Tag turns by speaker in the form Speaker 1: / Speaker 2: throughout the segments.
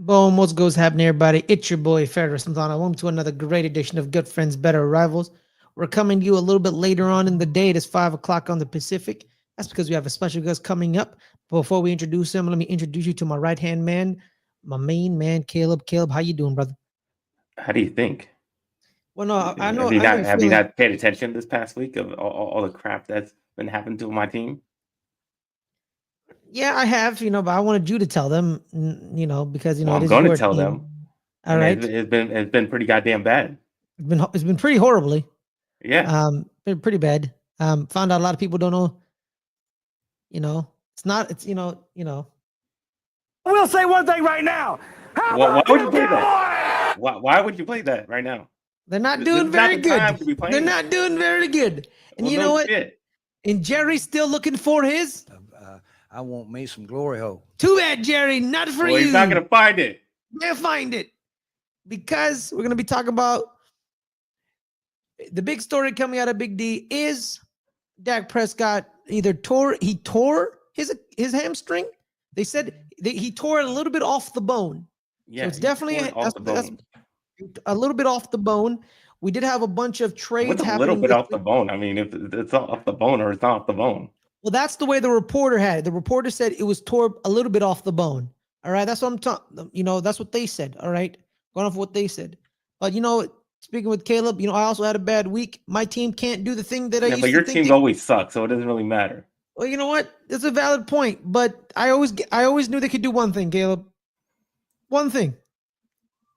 Speaker 1: Boom, what's goes happening, everybody? It's your boy Ferris Muthana. Welcome to another great edition of Good Friends, Better Rivals. We're coming to you a little bit later on in the day. It is 5 o'clock on the Pacific. That's because we have a special guest coming up. Before we introduce him, let me introduce you to my right-hand man, my main man, Caleb. Caleb, how you doing, brother?
Speaker 2: How do you think?
Speaker 1: Well, no, I know.
Speaker 2: Have you not paid attention this past week of all the crap that's been happening to my team?
Speaker 1: Yeah, I have, but I wanted you to tell them, because
Speaker 2: Well,
Speaker 1: it
Speaker 2: I'm
Speaker 1: is
Speaker 2: going to
Speaker 1: your
Speaker 2: tell
Speaker 1: team.
Speaker 2: them.
Speaker 1: All right.
Speaker 2: It's been pretty goddamn bad.
Speaker 1: It's been pretty horribly.
Speaker 2: Yeah.
Speaker 1: Been pretty bad. Found out a lot of people don't know.
Speaker 3: We'll say one thing right now.
Speaker 2: Why would you play that? Why would you play that right now?
Speaker 1: They're not doing very good. They're not doing very good. And you know what?
Speaker 2: Shit.
Speaker 1: And Jerry's still looking for his.
Speaker 3: I want me some glory hole.
Speaker 1: Too bad, Jerry. Not for you.
Speaker 2: He's not going to find it.
Speaker 1: They'll find it. Because we're going to be talking about the big story coming out of Big D is Dak Prescott tore his hamstring. They said he tore it a little bit off the bone.
Speaker 2: Yeah,
Speaker 1: so it's definitely a little bit off the bone. We did have a bunch of trades
Speaker 2: happening.
Speaker 1: What's a little
Speaker 2: bit off the bone? I mean, if it's off the bone or it's not off the bone.
Speaker 1: Well, that's the way the reporter had it. The reporter said it was tore a little bit off the bone. All right, that's what I'm talking. That's what they said. All right, going off what they said. But speaking with Caleb, I also had a bad week. My team can't do the thing that I used to.
Speaker 2: But your team always sucks, so it doesn't really matter.
Speaker 1: Well, you know what? That's a valid point. But I always knew they could do one thing, Caleb. One thing.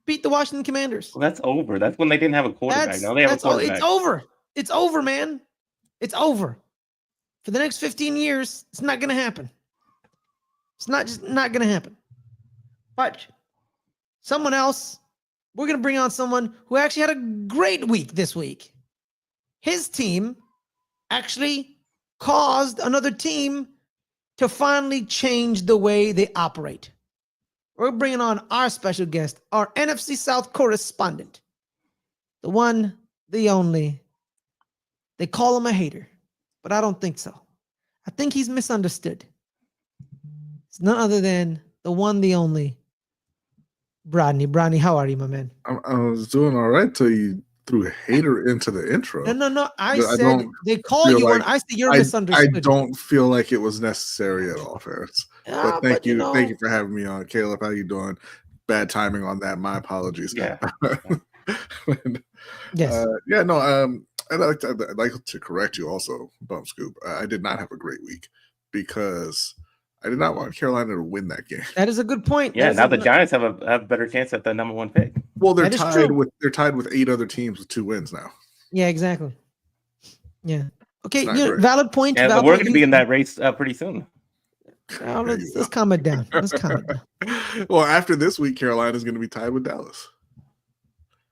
Speaker 1: Beat the Washington Commanders.
Speaker 2: Well, that's over. That's when they didn't have a quarterback. Now they have a quarterback.
Speaker 1: It's over. It's over, man. It's over. For the next 15 years, it's not going to happen. It's not going to happen. But someone else, we're going to bring on someone who actually had a great week this week. His team actually caused another team to finally change the way they operate. We're bringing on our special guest, our NFC South correspondent, the one, the only. They call him a hater, but I don't think so. I think he's misunderstood. It's none other than the one, the only, Brodny. Brodny, how are you, my man?
Speaker 4: I was doing all right till you threw hater into the intro.
Speaker 1: No. I said they call you one. I said you're misunderstood.
Speaker 4: I don't feel like it was necessary at all, Ferris. But thank you for having me on. Caleb, how you doing? Bad timing on that. My apologies.
Speaker 2: Yeah.
Speaker 1: Yes.
Speaker 4: I'd like to correct you also, Bump Scoop. I did not have a great week because I did not want Carolina to win that game.
Speaker 1: That is a good point.
Speaker 2: Yeah, now the Giants have a better chance at the number one pick.
Speaker 4: Well, they're tied with 8 other teams with 2 wins now.
Speaker 1: Yeah, exactly. Yeah. Okay, valid point.
Speaker 2: Yeah, but we're going to be in that race pretty soon.
Speaker 1: Let's calm it down.
Speaker 4: Well, after this week, Carolina is going to be tied with Dallas.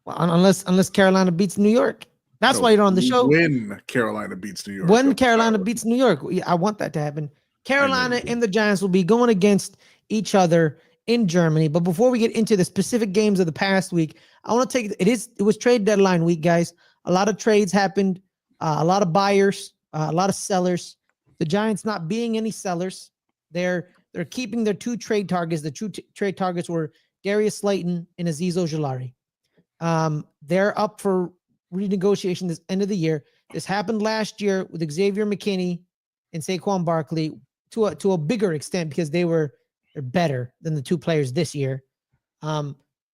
Speaker 1: Well, unless Carolina beats New York. That's why you're on the show.
Speaker 4: When Carolina beats New York.
Speaker 1: When Carolina beats New York. I want that to happen. Carolina and the Giants will be going against each other in Germany. But before we get into the specific games of the past week, I want to take it was trade deadline week, guys. A lot of trades happened, a lot of buyers, a lot of sellers. The Giants not being any sellers. They're keeping their 2 trade targets. The 2 trade targets were Darius Slayton and Azeez Ojulari. They're up for renegotiation this end of the year. This happened last year with Xavier McKinney and Saquon Barkley to a bigger extent because they're better than the 2 players this year. They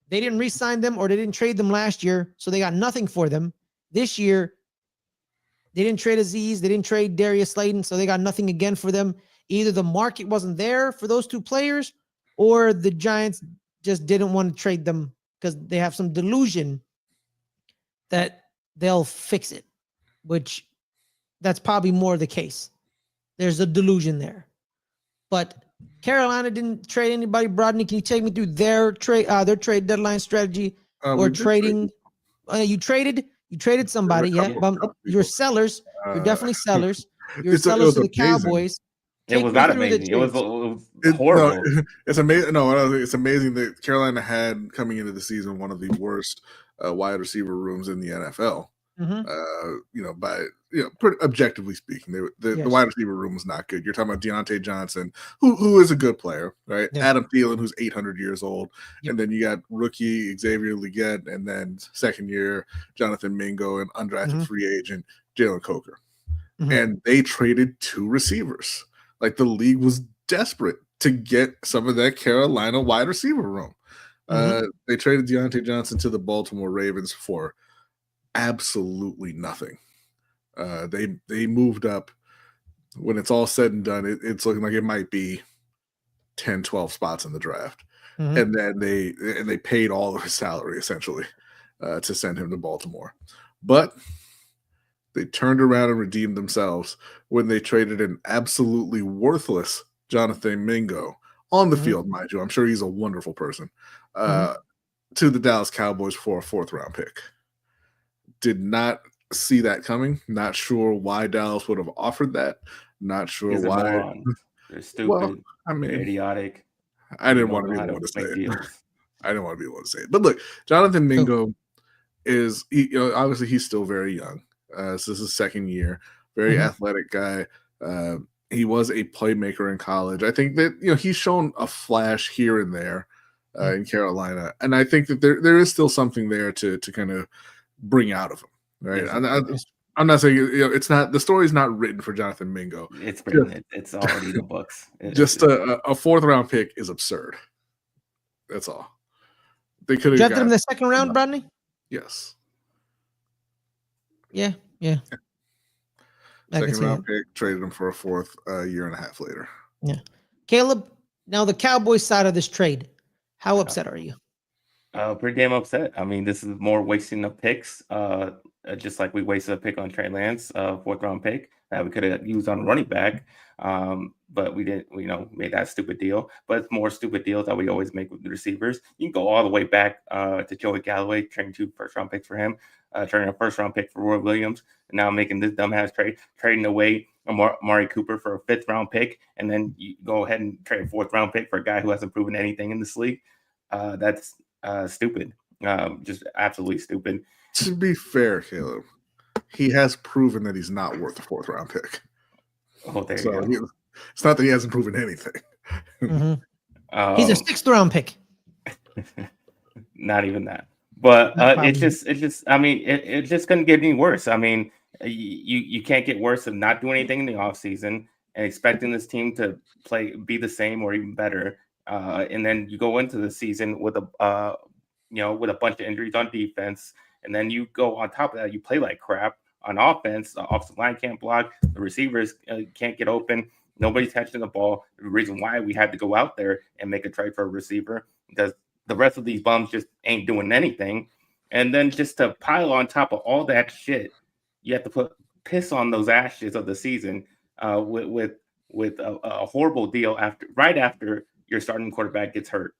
Speaker 1: didn't re-sign them or they didn't trade them last year, so they got nothing for them. This year, they didn't trade Azeez, they didn't trade Darius Slayton, so they got nothing again for them. Either the market wasn't there for those 2 players, or the Giants just didn't want to trade them because they have some delusion that they'll fix it, which that's probably more the case. There's a delusion there. But Carolina didn't trade anybody. Brodny, can you take me through their trade deadline strategy or trading? You traded somebody. Yeah, you're sellers. You're definitely sellers. You're sellers to the Cowboys.
Speaker 2: It was not amazing. It was horrible.
Speaker 4: It's amazing. It's amazing that Carolina had coming into the season one of the worst wide receiver rooms in the NFL.
Speaker 1: Mhm.
Speaker 4: By pretty objectively speaking, the
Speaker 1: Yes.
Speaker 4: wide receiver room was not good. You're talking about Deontay Johnson, who is a good player, right?
Speaker 1: Yeah.
Speaker 4: Adam Thielen, who's 800 years old,
Speaker 1: Yep.
Speaker 4: and then you got rookie Xavier Leggett, and then second year Jonathan Mingo and undrafted
Speaker 1: Mhm.
Speaker 4: free agent Jalen Coker,
Speaker 1: Mhm.
Speaker 4: and they traded 2 receivers. Like the league was desperate to get some of that Carolina wide receiver room. They traded Deontay Johnson to the Baltimore Ravens for absolutely nothing. They moved up. When it's all said and done, it's looking like it might be 10, 12 spots in the draft.
Speaker 1: Mhm.
Speaker 4: And then they paid all of his salary essentially to send him to Baltimore. But they turned around and redeemed themselves when they traded an absolutely worthless Jonathan Mingo on the field, mind you. I'm sure he's a wonderful person. To the Dallas Cowboys for a 4th-round pick. Did not see that coming. Not sure why Dallas would have offered that. Not sure
Speaker 2: They're
Speaker 4: why.
Speaker 2: morons. They're stupid.
Speaker 4: Well, I
Speaker 2: They're
Speaker 4: mean,
Speaker 2: idiotic.
Speaker 4: I didn't
Speaker 2: They
Speaker 4: want to
Speaker 2: don't
Speaker 4: be
Speaker 2: know
Speaker 4: the
Speaker 2: how
Speaker 4: one to say
Speaker 2: make
Speaker 4: it.
Speaker 2: deals.
Speaker 4: I didn't want to be the one to say it. But look, Jonathan Mingo is, obviously he's still very young. So this is his 2nd year. Very athletic guy. He was a playmaker in college. I think that he's shown a flash here and there in Carolina, and I think that there is still something there to kind of bring out of him. Right?
Speaker 2: Yes.
Speaker 4: I'm not saying it's not, the story's not written for Jonathan Mingo.
Speaker 2: It's written. It's already in the books.
Speaker 4: Just a 4th-round pick is absurd. That's all. They could have
Speaker 1: Drafted him in the 2nd round, Brodny?
Speaker 4: Yes.
Speaker 1: Yeah. I can see
Speaker 4: 2nd-round
Speaker 1: that.
Speaker 4: pick, traded him for a 4th a year and a half later.
Speaker 1: Yeah. Caleb, now the Cowboys side of this trade, how upset are you?
Speaker 2: Pretty damn upset. I mean, this is more wasting of picks. Just like we wasted a pick on Trey Lance, 4th-round pick that we could have used on a running back. But we didn't, made that stupid deal. But it's more stupid deals that we always make with the receivers. You can go all the way back to Joey Galloway, trading 2 first-round picks for him, trading a first-round pick for Roy Williams, and now making this dumbass trade, trading away Amari Cooper for a 5th-round pick, and then you go ahead and trade a 4th-round pick for a guy who hasn't proven anything in this league. That's stupid. Just absolutely stupid.
Speaker 4: To be fair, Caleb, he has proven that he's not worth a 4th-round pick.
Speaker 2: Oh, there you go.
Speaker 4: It's not that he hasn't proven anything.
Speaker 1: He's a 6th-round pick.
Speaker 2: Not even that. But it's just. I mean, it just couldn't get any worse. I mean, you can't get worse than not doing anything in the offseason and expecting this team to be the same or even better. And then you go into the season with a bunch of injuries on defense, and then you go on top of that, you play like crap on offense. The offensive line can't block, the receivers can't get open, nobody's catching the ball. The reason why we had to go out there and make a trade for a receiver, because the rest of these bums just ain't doing anything. And then just to pile on top of all that shit, you have to piss on those ashes of the season with a horrible deal right after your starting quarterback gets hurt.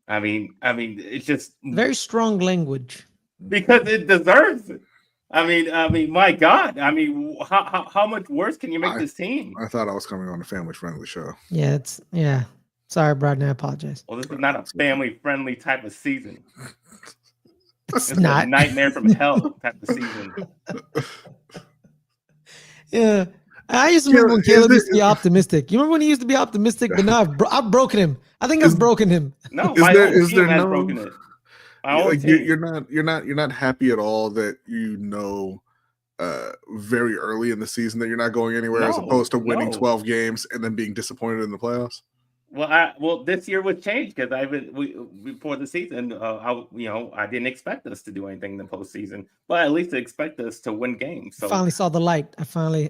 Speaker 2: I mean, it's just
Speaker 1: very strong language
Speaker 2: because it deserves it. I mean, my God. I mean, how much worse can you make this team?
Speaker 4: I thought I was coming on a family-friendly show.
Speaker 1: Yeah. Sorry, Brodny. I apologize.
Speaker 2: Well, this is not a family-friendly type of season.
Speaker 1: It's not
Speaker 2: a nightmare from hell type of season.
Speaker 1: Yeah. I used to remember when Caleb used to be optimistic. You remember when he used to be optimistic, but now I've broken him. I think I've broken him.
Speaker 2: No, my whole team has broken it.
Speaker 4: You're not happy at all that very early in the season that you're not going anywhere, as opposed to winning 12 games and then being disappointed in the playoffs.
Speaker 2: Well, this year was changed because before the season, I didn't expect us to do anything in the postseason, but at least I expect us to win games. So
Speaker 1: I finally saw the light. I finally.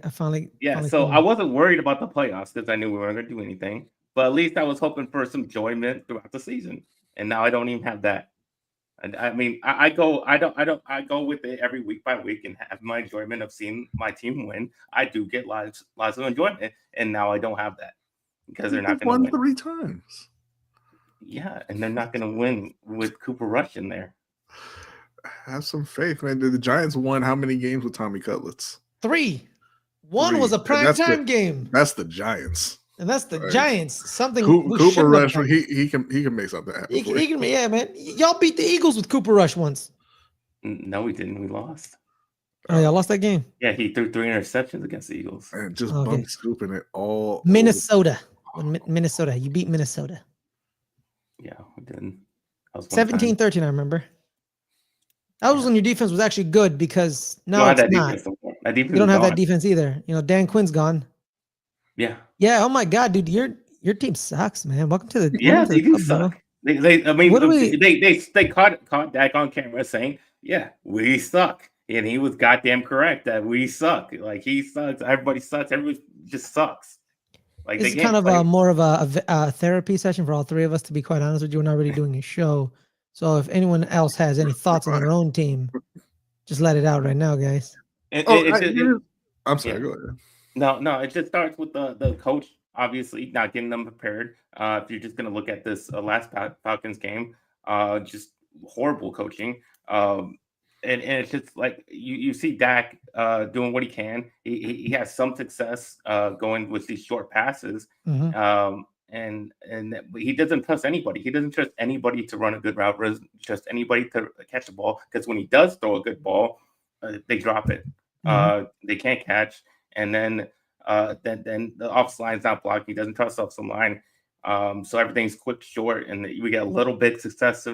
Speaker 2: So I wasn't worried about the playoffs because I knew we weren't going to do anything. But at least I was hoping for some enjoyment throughout the season, and now I don't even have that. And I mean, I go with it every week by week and have my enjoyment of seeing my team win. I do get lots of enjoyment, and now I don't have that. Because they're not going to win
Speaker 4: 3 times.
Speaker 2: Yeah, and they're not going to win with Cooper Rush in there.
Speaker 4: Have some faith, man. The Giants won how many games with Tommy Cutlets?
Speaker 1: 3. One was a primetime game.
Speaker 4: That's the Giants.
Speaker 1: And that's the Giants. Something
Speaker 4: Cooper Rush, he can make something happen.
Speaker 1: He can, yeah, man. Y'all beat the Eagles with Cooper Rush once.
Speaker 2: No, we didn't. We lost.
Speaker 1: Oh, y'all lost that game.
Speaker 2: Yeah, he threw 3 interceptions against the Eagles.
Speaker 4: And just
Speaker 1: Okay.
Speaker 4: bump scooping it all
Speaker 1: Minnesota. Minnesota. You beat Minnesota.
Speaker 2: Yeah, we did.
Speaker 1: 17-13, I remember. That was when your defense was actually good because now it's not. You don't have that defense either. You know, Dan Quinn's gone.
Speaker 2: Yeah.
Speaker 1: Yeah. Oh my God, dude, your team sucks, man. Welcome to the
Speaker 2: Yeah, they do
Speaker 1: club,
Speaker 2: suck.
Speaker 1: bro.
Speaker 2: They caught Dak on camera saying, "Yeah, we suck," and he was goddamn correct that we suck. Like he sucks. Everybody sucks. Everybody just sucks. Like
Speaker 1: This is kind of more of a therapy session for all three of us. To be quite honest with you, we're not really doing a show. So if anyone else has any thoughts on their own team, just let it out right now, guys.
Speaker 4: I'm sorry. Go ahead.
Speaker 2: No, it just starts with the coach obviously not getting them prepared. If you're just going to look at this last Falcons game, just horrible coaching. And it's just like you see Dak doing what he can. He has some success going with these short passes.
Speaker 1: Mm-hmm.
Speaker 2: And he doesn't trust anybody. He doesn't trust anybody to run a good route. Doesn't trust anybody to catch a ball, because when he does throw a good ball, they drop it.
Speaker 1: Mm-hmm.
Speaker 2: They can't catch, and then the offensive line's not blocking. He doesn't trust the offensive line, so everything's quick, short, and we get a little bit success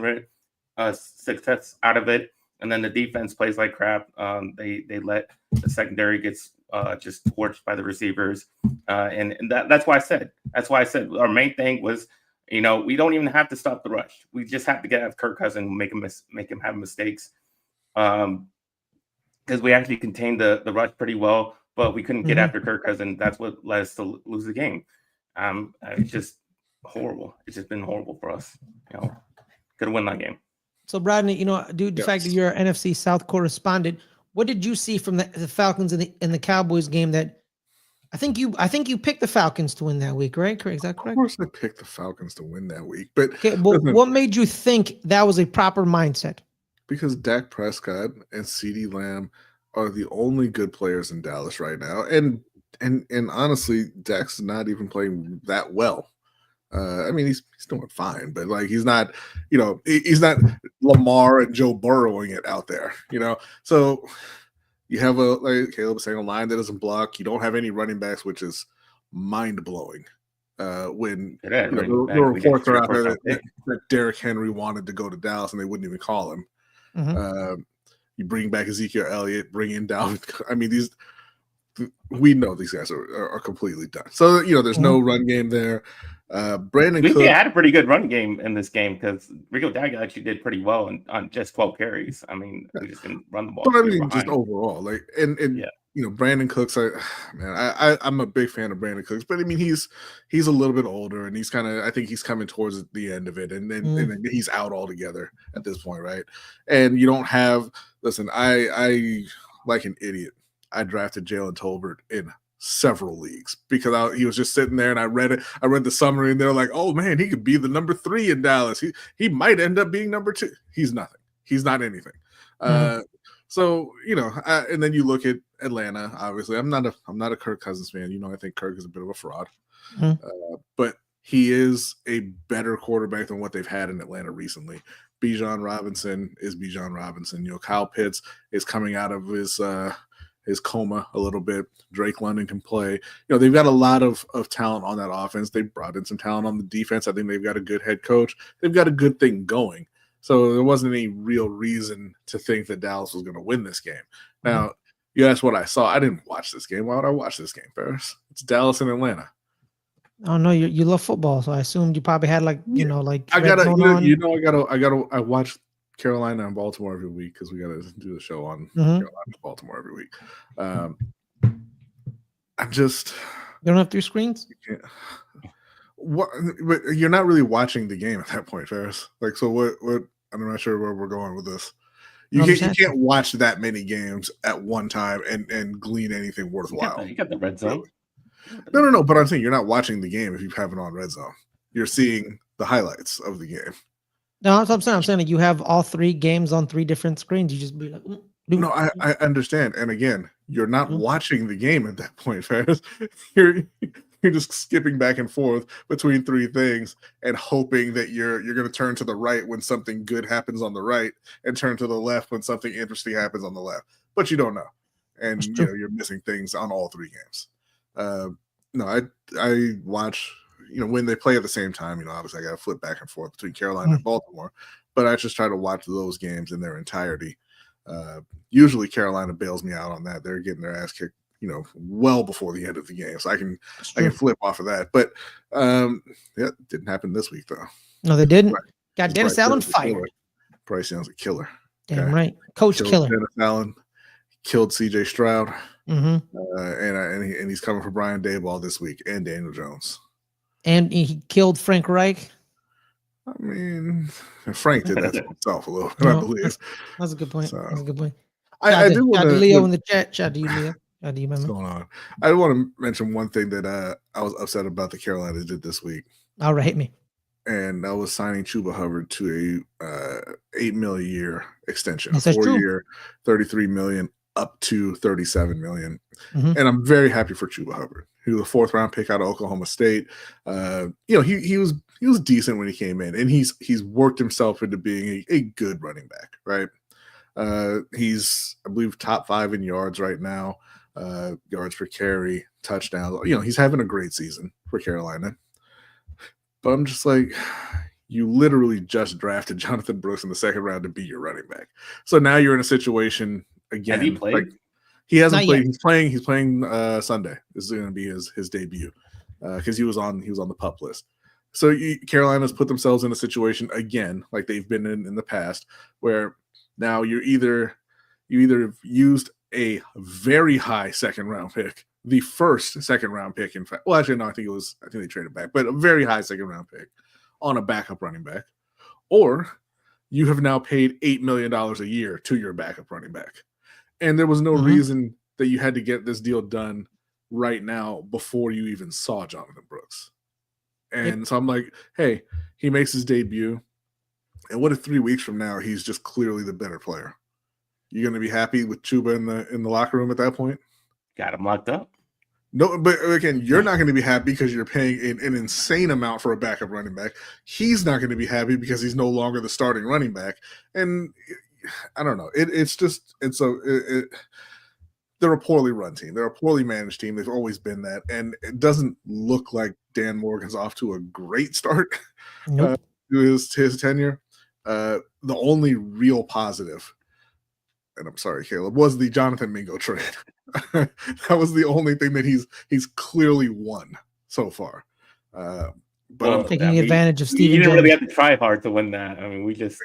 Speaker 2: out of it. And then the defense plays like crap. They let the secondary gets just torched by the receivers, and that's why I said our main thing was, we don't even have to stop the rush. We just have to get at Kirk Cousins and make him have mistakes, because we actually contained the rush pretty well, but we couldn't get after Kirk Cousins. That's what led us to lose the game. It's just horrible. It's just been horrible for us. Could have won that game.
Speaker 1: So, Brodny, due to the fact that you're an NFC South correspondent, what did you see from the Falcons and the Cowboys game that I think you picked the Falcons to win that week, right? Correct? Is that correct?
Speaker 4: Of course, I picked the Falcons to win that week, but
Speaker 1: okay. Well, what made you think that was a proper mindset?
Speaker 4: Because Dak Prescott and CeeDee Lamb are the only good players in Dallas right now, and honestly, Dak's not even playing that well. I mean, he's doing fine, but like he's not Lamar and Joe Burrowing it out there, So you have like Caleb was saying, a line that doesn't block. You don't have any running backs, which is mind blowing. When the reports are out there that Derrick Henry wanted to go to Dallas and they wouldn't even call him. Mm-hmm. You bring back Ezekiel Elliott, bring in Dalvin. I mean, we know these guys are completely done. So there's no run game there. Brandon Cook
Speaker 2: had a pretty good run game in this game because Rico Dagger actually did pretty well on just 12 carries. I mean, we just didn't run the ball.
Speaker 4: But I mean, just overall, like, and Brandon Cooks. I'm a big fan of Brandon Cooks, but I mean, he's a little bit older, and I think he's coming towards the end of it, and then he's out altogether at this point, right? And you don't have. Listen, I like an idiot. I drafted Jalen Tolbert in several leagues because he was just sitting there, and I read the summary, and they're like, "Oh man, he could be the number 3 in Dallas. He might end up being number 2. He's nothing. He's not anything." So and then you look at Atlanta. Obviously, I'm not a Kirk Cousins fan. I think Kirk is a bit of a fraud, but he is a better quarterback than what they've had in Atlanta recently. Bijan Robinson is Bijan Robinson. Kyle Pitts is coming out of his coma a little bit. Drake London can play. They've got a lot of talent on that offense. They brought in some talent on the defense. I think they've got a good head coach. They've got a good thing going. So there wasn't any real reason to think that Dallas was going to win this game. Now, you asked what I saw. I didn't watch this game. Why would I watch this game, Ferris? It's Dallas and Atlanta.
Speaker 1: Oh no, you love football, so I assumed you probably had I
Speaker 4: watch Carolina and Baltimore every week because we got to do the show on Carolina and Baltimore every week. I just
Speaker 1: you don't have 3 screens.
Speaker 4: What? But you're not really watching the game at that point, Ferris. Like, so what? I'm not sure where we're going with this. You can't watch that many games at one time and glean anything worthwhile.
Speaker 2: You got the red zone.
Speaker 4: No. But I'm saying you're not watching the game if you have it on red zone. You're seeing the highlights of the game.
Speaker 1: No, that's what I'm saying. I'm saying that you have all 3 games on 3 different screens. You just be like,
Speaker 4: no, I understand. And again, you're not watching the game at that point, Ferris. You're just skipping back and forth between 3 things and hoping that you're going to turn to the right when something good happens on the right and turn to the left when something interesting happens on the left. But you don't know. and you're missing things on all 3 games. No, I watch when they play at the same time. Obviously I got to flip back and forth between Carolina and Baltimore, but I just try to watch those games in their entirety. Usually Carolina bails me out on that. They're getting their ass kicked, well before the end of the game, so I can flip off of that. But it didn't happen this week though.
Speaker 1: No, they didn't. Got Dennis Allen fired.
Speaker 4: Bryce Young's a killer.
Speaker 1: Damn right, Coach Killer.
Speaker 4: Dennis Allen killed C.J. Stroud,
Speaker 1: mm-hmm.
Speaker 4: And he's coming for Brian Daboll this week and Daniel Jones.
Speaker 1: And he killed Frank Reich.
Speaker 4: I mean, Frank did that to himself a little bit, I believe.
Speaker 1: That's a good point. That's a good point.
Speaker 4: I do want to
Speaker 1: Leo in the chat. Shout out to you, Leo.
Speaker 4: What's going on? I want to mention one thing that I was upset about the Carolinas did this week.
Speaker 1: All right, hit me.
Speaker 4: And that was signing Chuba Hubbard to a $8 million a year extension,
Speaker 1: yes,
Speaker 4: 4-year, $33 million up to $37 million.
Speaker 1: Mm-hmm.
Speaker 4: And I'm very happy for Chuba Hubbard. He was a 4th round pick out of Oklahoma State. He was decent when he came in, and he's worked himself into being a good running back, right? He's, I believe, top 5 in yards right now, yards per carry, touchdowns. He's having a great season for Carolina. But I'm just like, you literally just drafted Jonathan Brooks in the 2nd round to be your running back. So now you're in a situation again.
Speaker 2: Have he played?
Speaker 4: Like, he hasn't
Speaker 1: Not
Speaker 4: played.
Speaker 1: yet.
Speaker 4: He's playing Sunday. This is going to be his debut because he was on the PUP list. So Carolina's put themselves in a situation again, like they've been in the past, where now you either have used a very high 2nd round pick, the first 2nd round pick, in fact. Well, actually, no, I think they traded back, but a very high 2nd round pick on a backup running back, or you have now paid $8 million a year to your backup running back. And there was no reason that you had to get this deal done right now before you even saw Jonathan Brooks. And so I'm like, hey, he makes his debut. And what if 3 weeks from now, he's just clearly the better player? You going to be happy with Chuba in the locker room at that point?
Speaker 2: Got him locked up.
Speaker 4: No, but again, you're not going to be happy because you're paying an insane amount for a backup running back. He's not going to be happy because he's no longer the starting running back. And I don't know. They're a poorly run team. They're a poorly managed team. They've always been that. And it doesn't look like Dan Morgan's off to a great start to his tenure. The only real positive, and I'm sorry, Caleb, was the Jonathan Mingo trade. That was the only thing that he's clearly won so far. But
Speaker 1: taking advantage of Steven.
Speaker 2: You didn't
Speaker 1: Jones.
Speaker 2: really have to try hard to win that. I mean, we just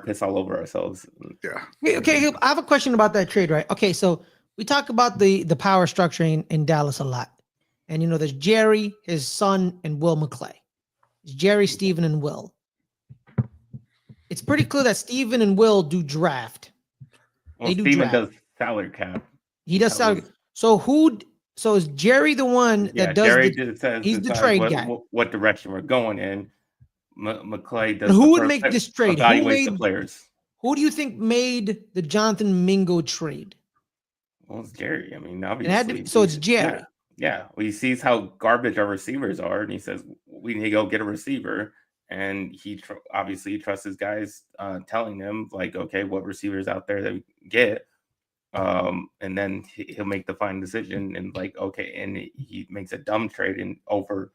Speaker 2: piss all over ourselves.
Speaker 4: Yeah.
Speaker 1: Okay, I have a question about that trade, right? Okay, so we talk about the power structure in Dallas a lot. And, there's Jerry, his son, and Will McClay. It's Jerry, Steven, and Will. It's pretty clear that Steven and Will do draft.
Speaker 2: Well, Steven does salary cap.
Speaker 1: He does salary. So is Jerry the one that does
Speaker 2: Jerry
Speaker 1: he's the trade guy.
Speaker 2: What direction we're going in. McClay does.
Speaker 1: Who would make this trade?
Speaker 2: Evaluate the players.
Speaker 1: Who do you think made the Jonathan Mingo trade?
Speaker 2: Well, it's Jerry. I mean, obviously.
Speaker 1: So it's Jerry.
Speaker 2: Yeah. Well, he sees how garbage our receivers are, and he says we need to go get a receiver. And he obviously trusts his guys, telling them like, okay, what receivers out there that we get. And then he'll make the final decision and like, okay, and he makes a dumb trade and overvalues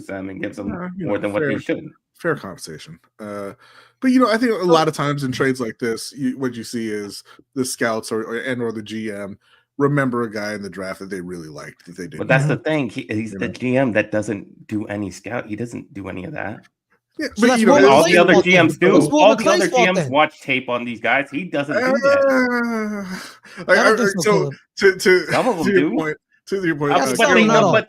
Speaker 2: them and gives them more than what they should.
Speaker 4: Fair conversation. But I think a lot of times in trades like this, what you see is the scouts or the GM remember a guy in the draft that they really liked that they did.
Speaker 2: But that's the thing. He's the GM that doesn't do any scout. He doesn't do any of that.
Speaker 4: Yeah,
Speaker 1: so
Speaker 4: but
Speaker 2: all the other GMs do. All the other GMs
Speaker 1: then.
Speaker 2: Watch tape on these guys. He doesn't do that. Some of them do.
Speaker 4: To your point,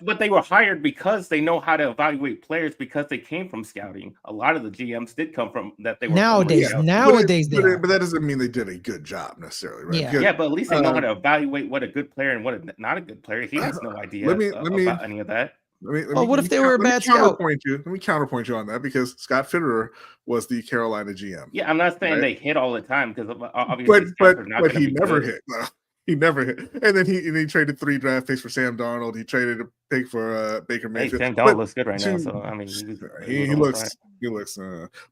Speaker 2: but they were hired because they know how to evaluate players because they came from scouting. A lot of the GMs did come from that. They were
Speaker 1: nowadays.
Speaker 4: But that doesn't mean they did a good job necessarily, right?
Speaker 1: Yeah,
Speaker 2: but at least they know how to evaluate what a good player and what not a good player. He has no idea about any of that.
Speaker 1: What if they were a bad scout?
Speaker 4: Let me counterpoint you on that because Scott Fitterer was the Carolina GM.
Speaker 2: Yeah, I'm not saying they hit all the time because obviously,
Speaker 4: but he never hit. He never hit. And then he traded 3 draft picks for Sam Darnold. He traded a pick for Baker Mayfield.
Speaker 2: Sam Darnold looks good right now. So I mean,
Speaker 4: he looks.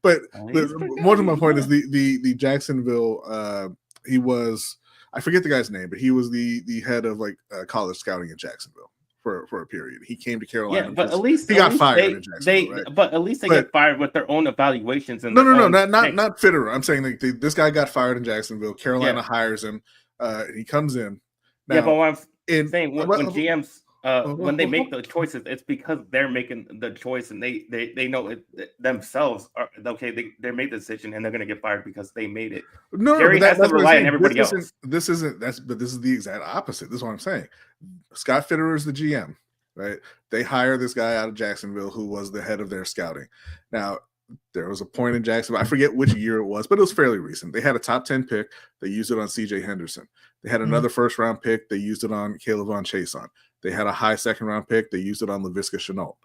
Speaker 4: But more to my point is the Jacksonville I forget the guy's name, but he was the head of like college scouting in Jacksonville for a period. He came to Carolina.
Speaker 2: Yeah, but at least
Speaker 4: he got fired in Jacksonville, right?
Speaker 2: But at least they get fired with their own evaluations. And
Speaker 4: no, not Fitterer. I'm saying like this guy got fired in Jacksonville. Carolina hires him, and he comes in. Now,
Speaker 2: but what I'm saying when GMs when they make the choices, it's because they're making the choice and they know it themselves are okay. They made the decision and they're going to get fired because they made it.
Speaker 4: No,
Speaker 2: Jerry has to rely on everybody else.
Speaker 4: This is the exact opposite. This is what I'm saying. Scott Fitterer is the GM, right? They hire this guy out of Jacksonville who was the head of their scouting. Now, there was a point in Jacksonville, I forget which year it was, but it was fairly recent. They had a top 10 pick. They used it on C.J. Henderson. They had another first-round pick. They used it on Caleb Von Chason. They had a high second-round pick. They used it on Laviska Shenault.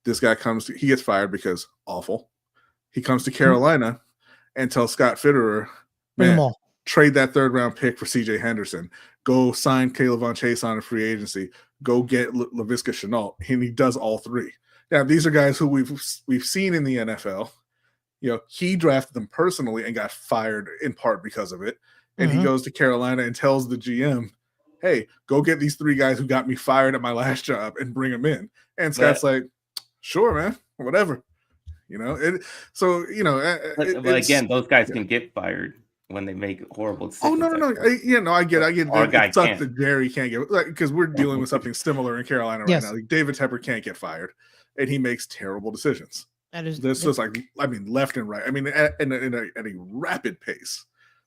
Speaker 4: This guy he gets fired because awful. He comes to Carolina and tells Scott Fitterer, man, trade that third-round pick for C.J. Henderson. Go sign Caleb Von Chason in free agency. Go get Laviska Shenault. And he does all three. Now, these are guys who we've seen in the NFL. You know, he drafted them personally and got fired in part because of it. And he goes to Carolina and tells the GM, hey, go get these three guys who got me fired at my last job and bring them in. And Scott's like, sure, man, whatever. You know, but
Speaker 2: again, those guys can get fired when they make horrible decisions.
Speaker 4: Oh, no. I get it. It sucks that Jerry can't get, because we're dealing with something similar in Carolina right now. Like David Tepper can't get fired. And he makes terrible decisions. This is like, left and right. I mean, at a rapid pace,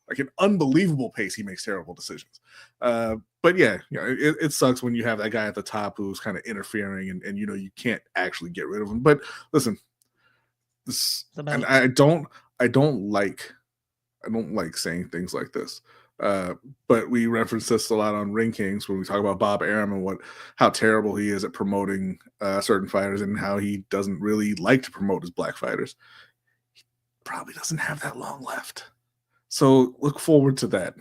Speaker 4: like an unbelievable pace, he makes terrible decisions. But yeah, it sucks when you have that guy at the top who's kind of interfering, and you can't actually get rid of him. But listen, and I don't like saying things like this. But we reference this a lot on Ring Kings when we talk about Bob Arum and how terrible he is at promoting certain fighters and how he doesn't really like to promote his black fighters. He probably doesn't have that long left. So look forward to that.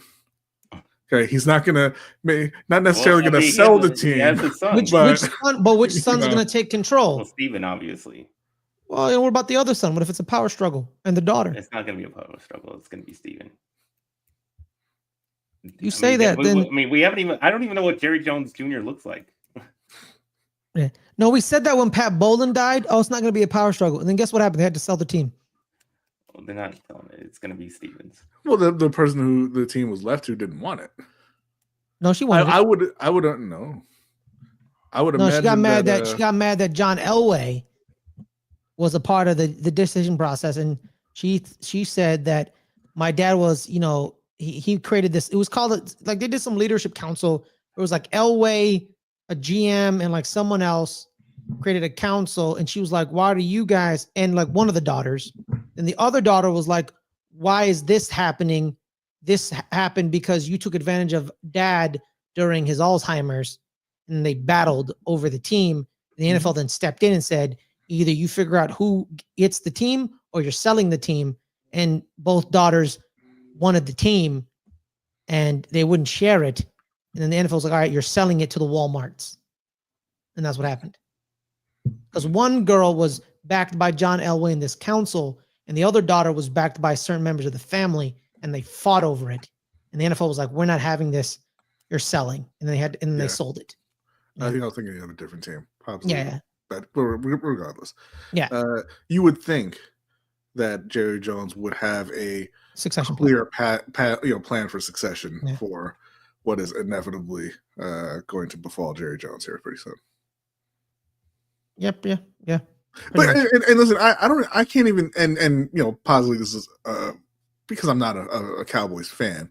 Speaker 4: Okay, he's not necessarily gonna sell the team.
Speaker 1: Which son's gonna take control?
Speaker 2: Well, Steven, obviously.
Speaker 1: Well, and what about the other son? What if it's a power struggle and the daughter?
Speaker 2: It's not gonna be a power struggle. It's gonna be Steven.
Speaker 1: You say that, then
Speaker 2: we haven't even. I don't even know what Jerry Jones Jr. looks like.
Speaker 1: Yeah. No, we said that when Pat Bowlen died. Oh, it's not going to be a power struggle. And then guess what happened? They had to sell the team.
Speaker 2: Well, they're not selling it. It's going to be Stevens.
Speaker 4: Well, the person who the team was left to didn't want it.
Speaker 1: No, she wanted it.
Speaker 4: I would know. I would.
Speaker 1: No, she got mad that John Elway was a part of the decision process, and she said that my dad was, he created this. It was called they did some leadership council. It was like Elway, a GM, and like someone else created a council. And she was like, why do you guys, and like one of the daughters, and the other daughter was like, why is this happening? This happened because you took advantage of dad during his Alzheimer's, and they battled over the team. The NFL then stepped in and said, either you figure out who gets the team or you're selling the team. And both daughters wanted the team and they wouldn't share it. And then the NFL was like, all right, you're selling it to the Walmarts. And that's what happened. Because one girl was backed by John Elway in this council, and the other daughter was backed by certain members of the family, and they fought over it. And the NFL was like, we're not having this. You're selling. And they sold it.
Speaker 4: I think I was thinking of a different team. Probably.
Speaker 1: Yeah.
Speaker 4: But regardless.
Speaker 1: Yeah.
Speaker 4: You would think that Jerry Jones would have a
Speaker 1: succession
Speaker 4: clear plan for succession for what is inevitably going to befall Jerry Jones here pretty soon.
Speaker 1: Yep. Yeah.
Speaker 4: But and listen, I can't even and possibly this is because I'm not a Cowboys fan,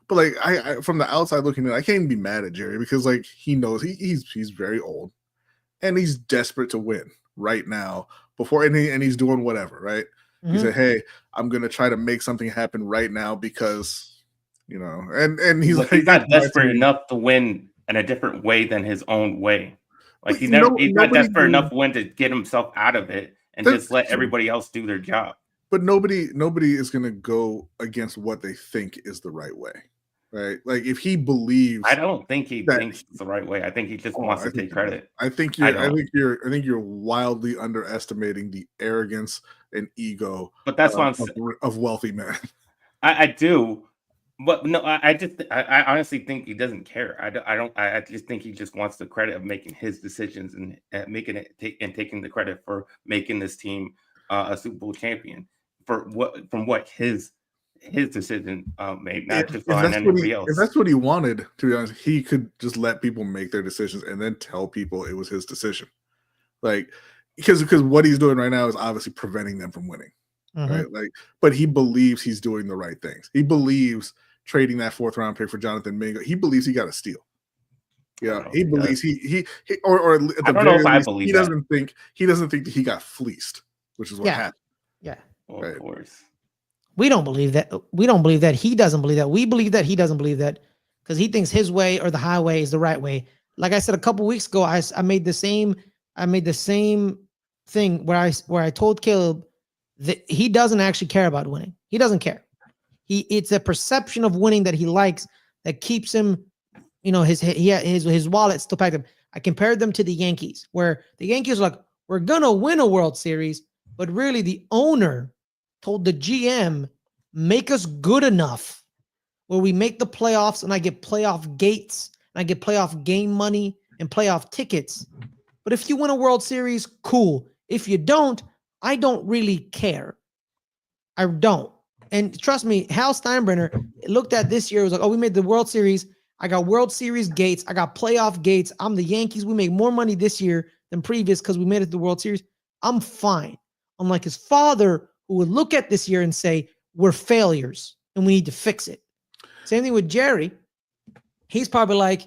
Speaker 4: but like I from the outside looking in, I can't even be mad at Jerry because like he knows he's very old and he's desperate to win right now and he's doing whatever, right? He said, hey, I'm gonna try to make something happen right now because and he's
Speaker 2: not desperate enough to win in a different way than his own way. Like he's not desperate enough to win to get himself out of it and just let everybody else do their job.
Speaker 4: But nobody is gonna go against what they think is the right way. Right? Like if he believes,
Speaker 2: I don't think he thinks it's the right way. I think he just wants to take credit.
Speaker 4: I think you're wildly underestimating the arrogance and ego.
Speaker 2: But that's why
Speaker 4: of wealthy men.
Speaker 2: I do, But no, I honestly think he doesn't care. I just think he just wants the credit of making his decisions and taking the credit for making this team a Super Bowl champion from what his decision made, not just on anybody else.
Speaker 4: If that's what he wanted, to be honest, he could just let people make their decisions and then tell people it was his decision. Like, because what he's doing right now is obviously preventing them from winning. Right? Like, but he believes he's doing the right things. He believes trading that 4th round pick for Jonathan Mingo, he believes he got a steal. Yeah, he believes he or at the very least, he doesn't think that he got fleeced, which is what happened.
Speaker 1: Yeah.
Speaker 2: Well, right. Of course.
Speaker 1: We don't believe that. We don't believe that. He doesn't believe that. We believe that he doesn't believe that because he thinks his way or the highway is the right way. Like I said a couple weeks ago, I made the same thing where I told Caleb that he doesn't actually care about winning. He doesn't care. It's a perception of winning that he likes that keeps him, his wallet still packed up. I compared them to the Yankees, where the Yankees are like, we're gonna win a World Series, but really the owner told the GM, make us good enough where we make the playoffs and I get playoff gates and I get playoff game money and playoff tickets. But if you win a World Series, cool. If you don't, I don't really care. I don't. And trust me, Hal Steinbrenner looked at this year, was like, oh, we made the World Series. I got World Series gates. I got playoff gates. I'm the Yankees. We make more money this year than previous because we made it to the World Series. I'm fine. Unlike his father, who would look at this year and say, we're failures and we need to fix it. Same thing with Jerry. He's probably like,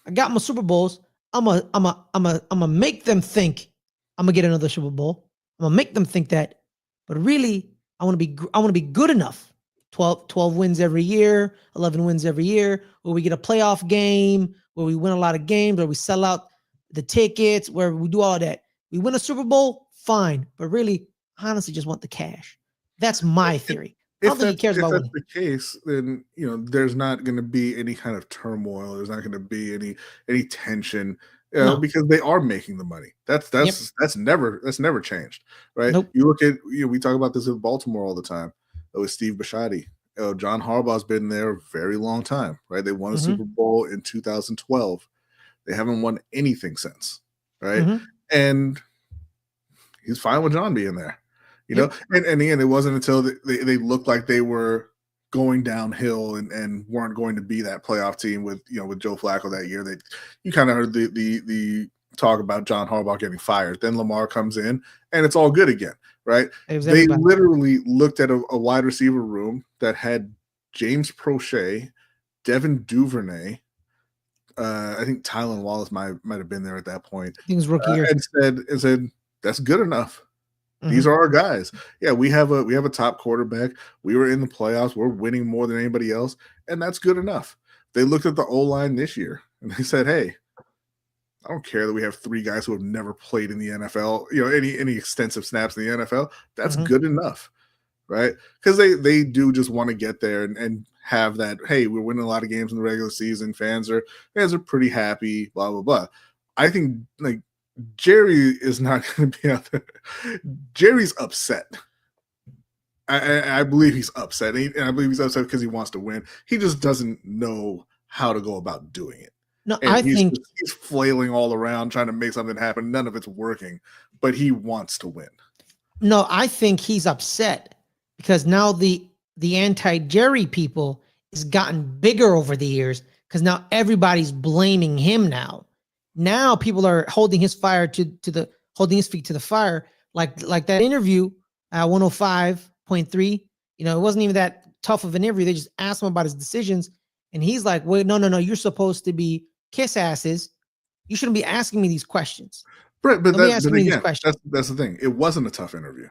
Speaker 1: I got my Super Bowls. I'm gonna make them think I'm gonna get another Super Bowl. I'm gonna make them think that, but really, I want to be good enough. 12 wins every year, 11 wins every year, where we get a playoff game, where we win a lot of games, where we sell out the tickets, where we do all of that. We win a Super Bowl, fine, but really, I honestly just want the cash. That's my theory. I don't think he cares about winning.
Speaker 4: If that's the case, then there's not going to be any kind of turmoil. There's not going to be any tension. Because they are making the money. That's never changed, right?
Speaker 1: Nope.
Speaker 4: You look at we talk about this with Baltimore all the time. With Steve Bisciotti, John Harbaugh's been there a very long time, right? They won a Super Bowl in 2012. They haven't won anything since, right? And he's fine with John being there, know. And again, it wasn't until they looked like they were going downhill and weren't going to be that playoff team with Joe Flacco that year. That you kind of heard the talk about John Harbaugh getting fired. Then Lamar comes in and it's all good again, right? They literally looked at a wide receiver room that had James Prochet, Devin Duvernay, I think Tylan Wallace might have been there at that point.
Speaker 1: I think it was rookie year.
Speaker 4: And said that's good enough. These are our guys. Yeah, we have a top quarterback. We were in the playoffs. We're winning more than anybody else, and that's good enough. They looked at the O-line this year and they said, "Hey, I don't care that we have 3 guys who have never played in the NFL, any extensive snaps in the NFL. That's good enough." Right? Because they do just want to get there and have that, hey, we're winning a lot of games in the regular season. Fans are pretty happy, blah, blah, blah. I think like Jerry is not going to be out there. Jerry's upset. I believe he's upset. And I believe he's upset because he wants to win. He just doesn't know how to go about doing it.
Speaker 1: No,
Speaker 4: and he's flailing all around trying to make something happen. None of it's working, but he wants to win.
Speaker 1: No, I think he's upset because now the anti-Jerry people has gotten bigger over the years because now everybody's blaming him now. Now people are holding his holding his feet to the fire. Like that interview at 105.3, it wasn't even that tough of an interview. They just asked him about his decisions. And he's like, wait, no, you're supposed to be kiss asses. You shouldn't be asking me these questions.
Speaker 4: Right, but that's the thing. It wasn't a tough interview.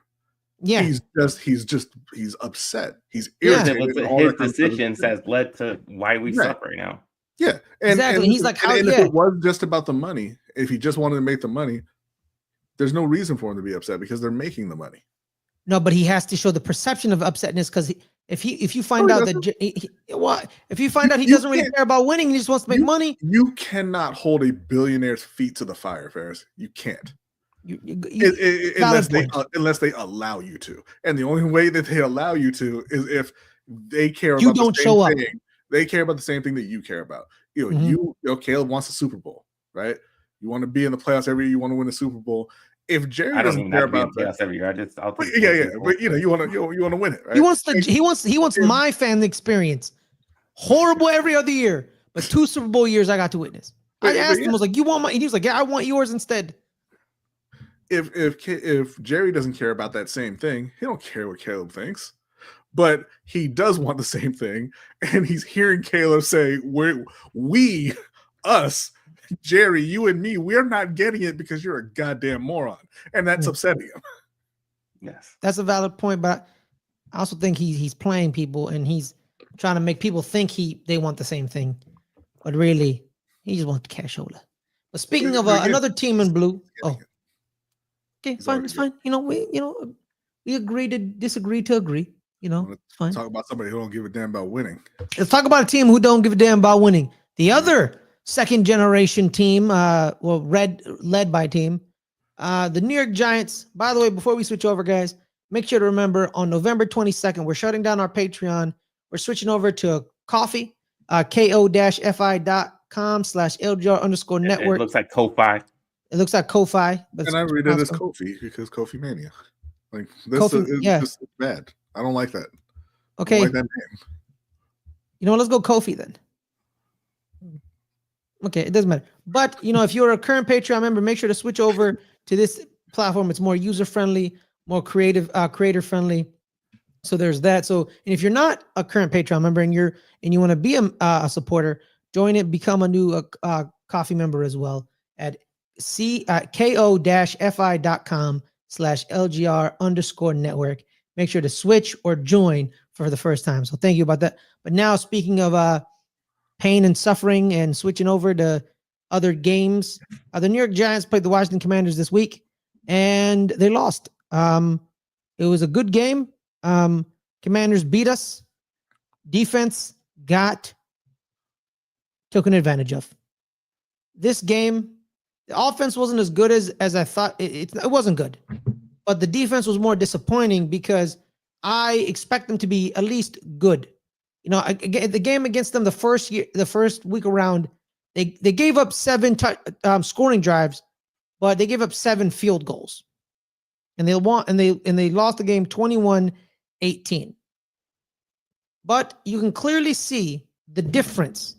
Speaker 1: Yeah.
Speaker 4: He's upset. He's irritated.
Speaker 2: His decisions has led to why we suck right now.
Speaker 4: Yeah,
Speaker 1: exactly. And he's like,
Speaker 4: if it was just about the money, if he just wanted to make the money, there's no reason for him to be upset because they're making the money.
Speaker 1: No, but he has to show the perception of upsetness because if you find out that if you find out he doesn't really care about winning, he just wants to make money.
Speaker 4: You cannot hold a billionaire's feet to the fire, Ferris. You can't. Unless they allow you to, and the only way that they allow you to is if they care about
Speaker 1: you don't show up.
Speaker 4: They care about the same thing that you care about. Caleb wants a Super Bowl, right? You want to be in the playoffs every year. You want to win a Super Bowl. If Jerry doesn't care about that,
Speaker 2: every year, I'll take
Speaker 4: but you want to win it, right?
Speaker 1: He wants my fan experience. Horrible every other year, but 2 Super Bowl years I got to witness. I asked him, I was like, "You want my?" And he was like, "Yeah, I want yours instead."
Speaker 4: If Jerry doesn't care about that same thing, he don't care what Caleb thinks, but he does want the same thing, and he's hearing Caleb say, us, Jerry, you and me, we're not getting it because you're a goddamn moron, and that's upsetting him.
Speaker 2: Yes,
Speaker 1: that's a valid point, but I also think he's playing people, and he's trying to make people think they want the same thing, but really he just wants cashola. But speaking of another team in blue, okay, fine, it's fine. We agree to disagree to agree. It's fine.
Speaker 4: Talk about somebody who don't give a damn about winning.
Speaker 1: Let's talk about a team who don't give a damn about winning. The other second generation team, led by team, the New York Giants. By the way, before we switch over, guys, make sure to remember on November 22nd, we're shutting down our Patreon. We're switching over to Ko-fi, ko-fi.com/LGR_network.
Speaker 2: It looks like Ko-fi.
Speaker 1: It looks like Ko-fi.
Speaker 4: But and I read it as Kofi because Kofi Mania. Like this is bad. I don't like that.
Speaker 1: Okay.
Speaker 4: I don't like that name.
Speaker 1: Let's go Kofi then. Okay, it doesn't matter. But if you're a current Patreon member, make sure to switch over to this platform. It's more user-friendly, more creator-friendly. So there's that. So, and if you're not a current Patreon member and you want to be a supporter, join it, become a new coffee member as well at ko-fi.com/LGR_network. Make sure to switch or join for the first time. So thank you about that. But now speaking of pain and suffering and switching over to other games, the New York Giants played the Washington Commanders this week and they lost. It was a good game. Commanders beat us. Defense got taken advantage of. This game, the offense wasn't as good as I thought. It wasn't good, but the defense was more disappointing because I expect them to be at least good. The game against them, the first week around, they gave up 7 scoring drives, but they gave up 7 field goals, and they lost the game 21-18. But you can clearly see the difference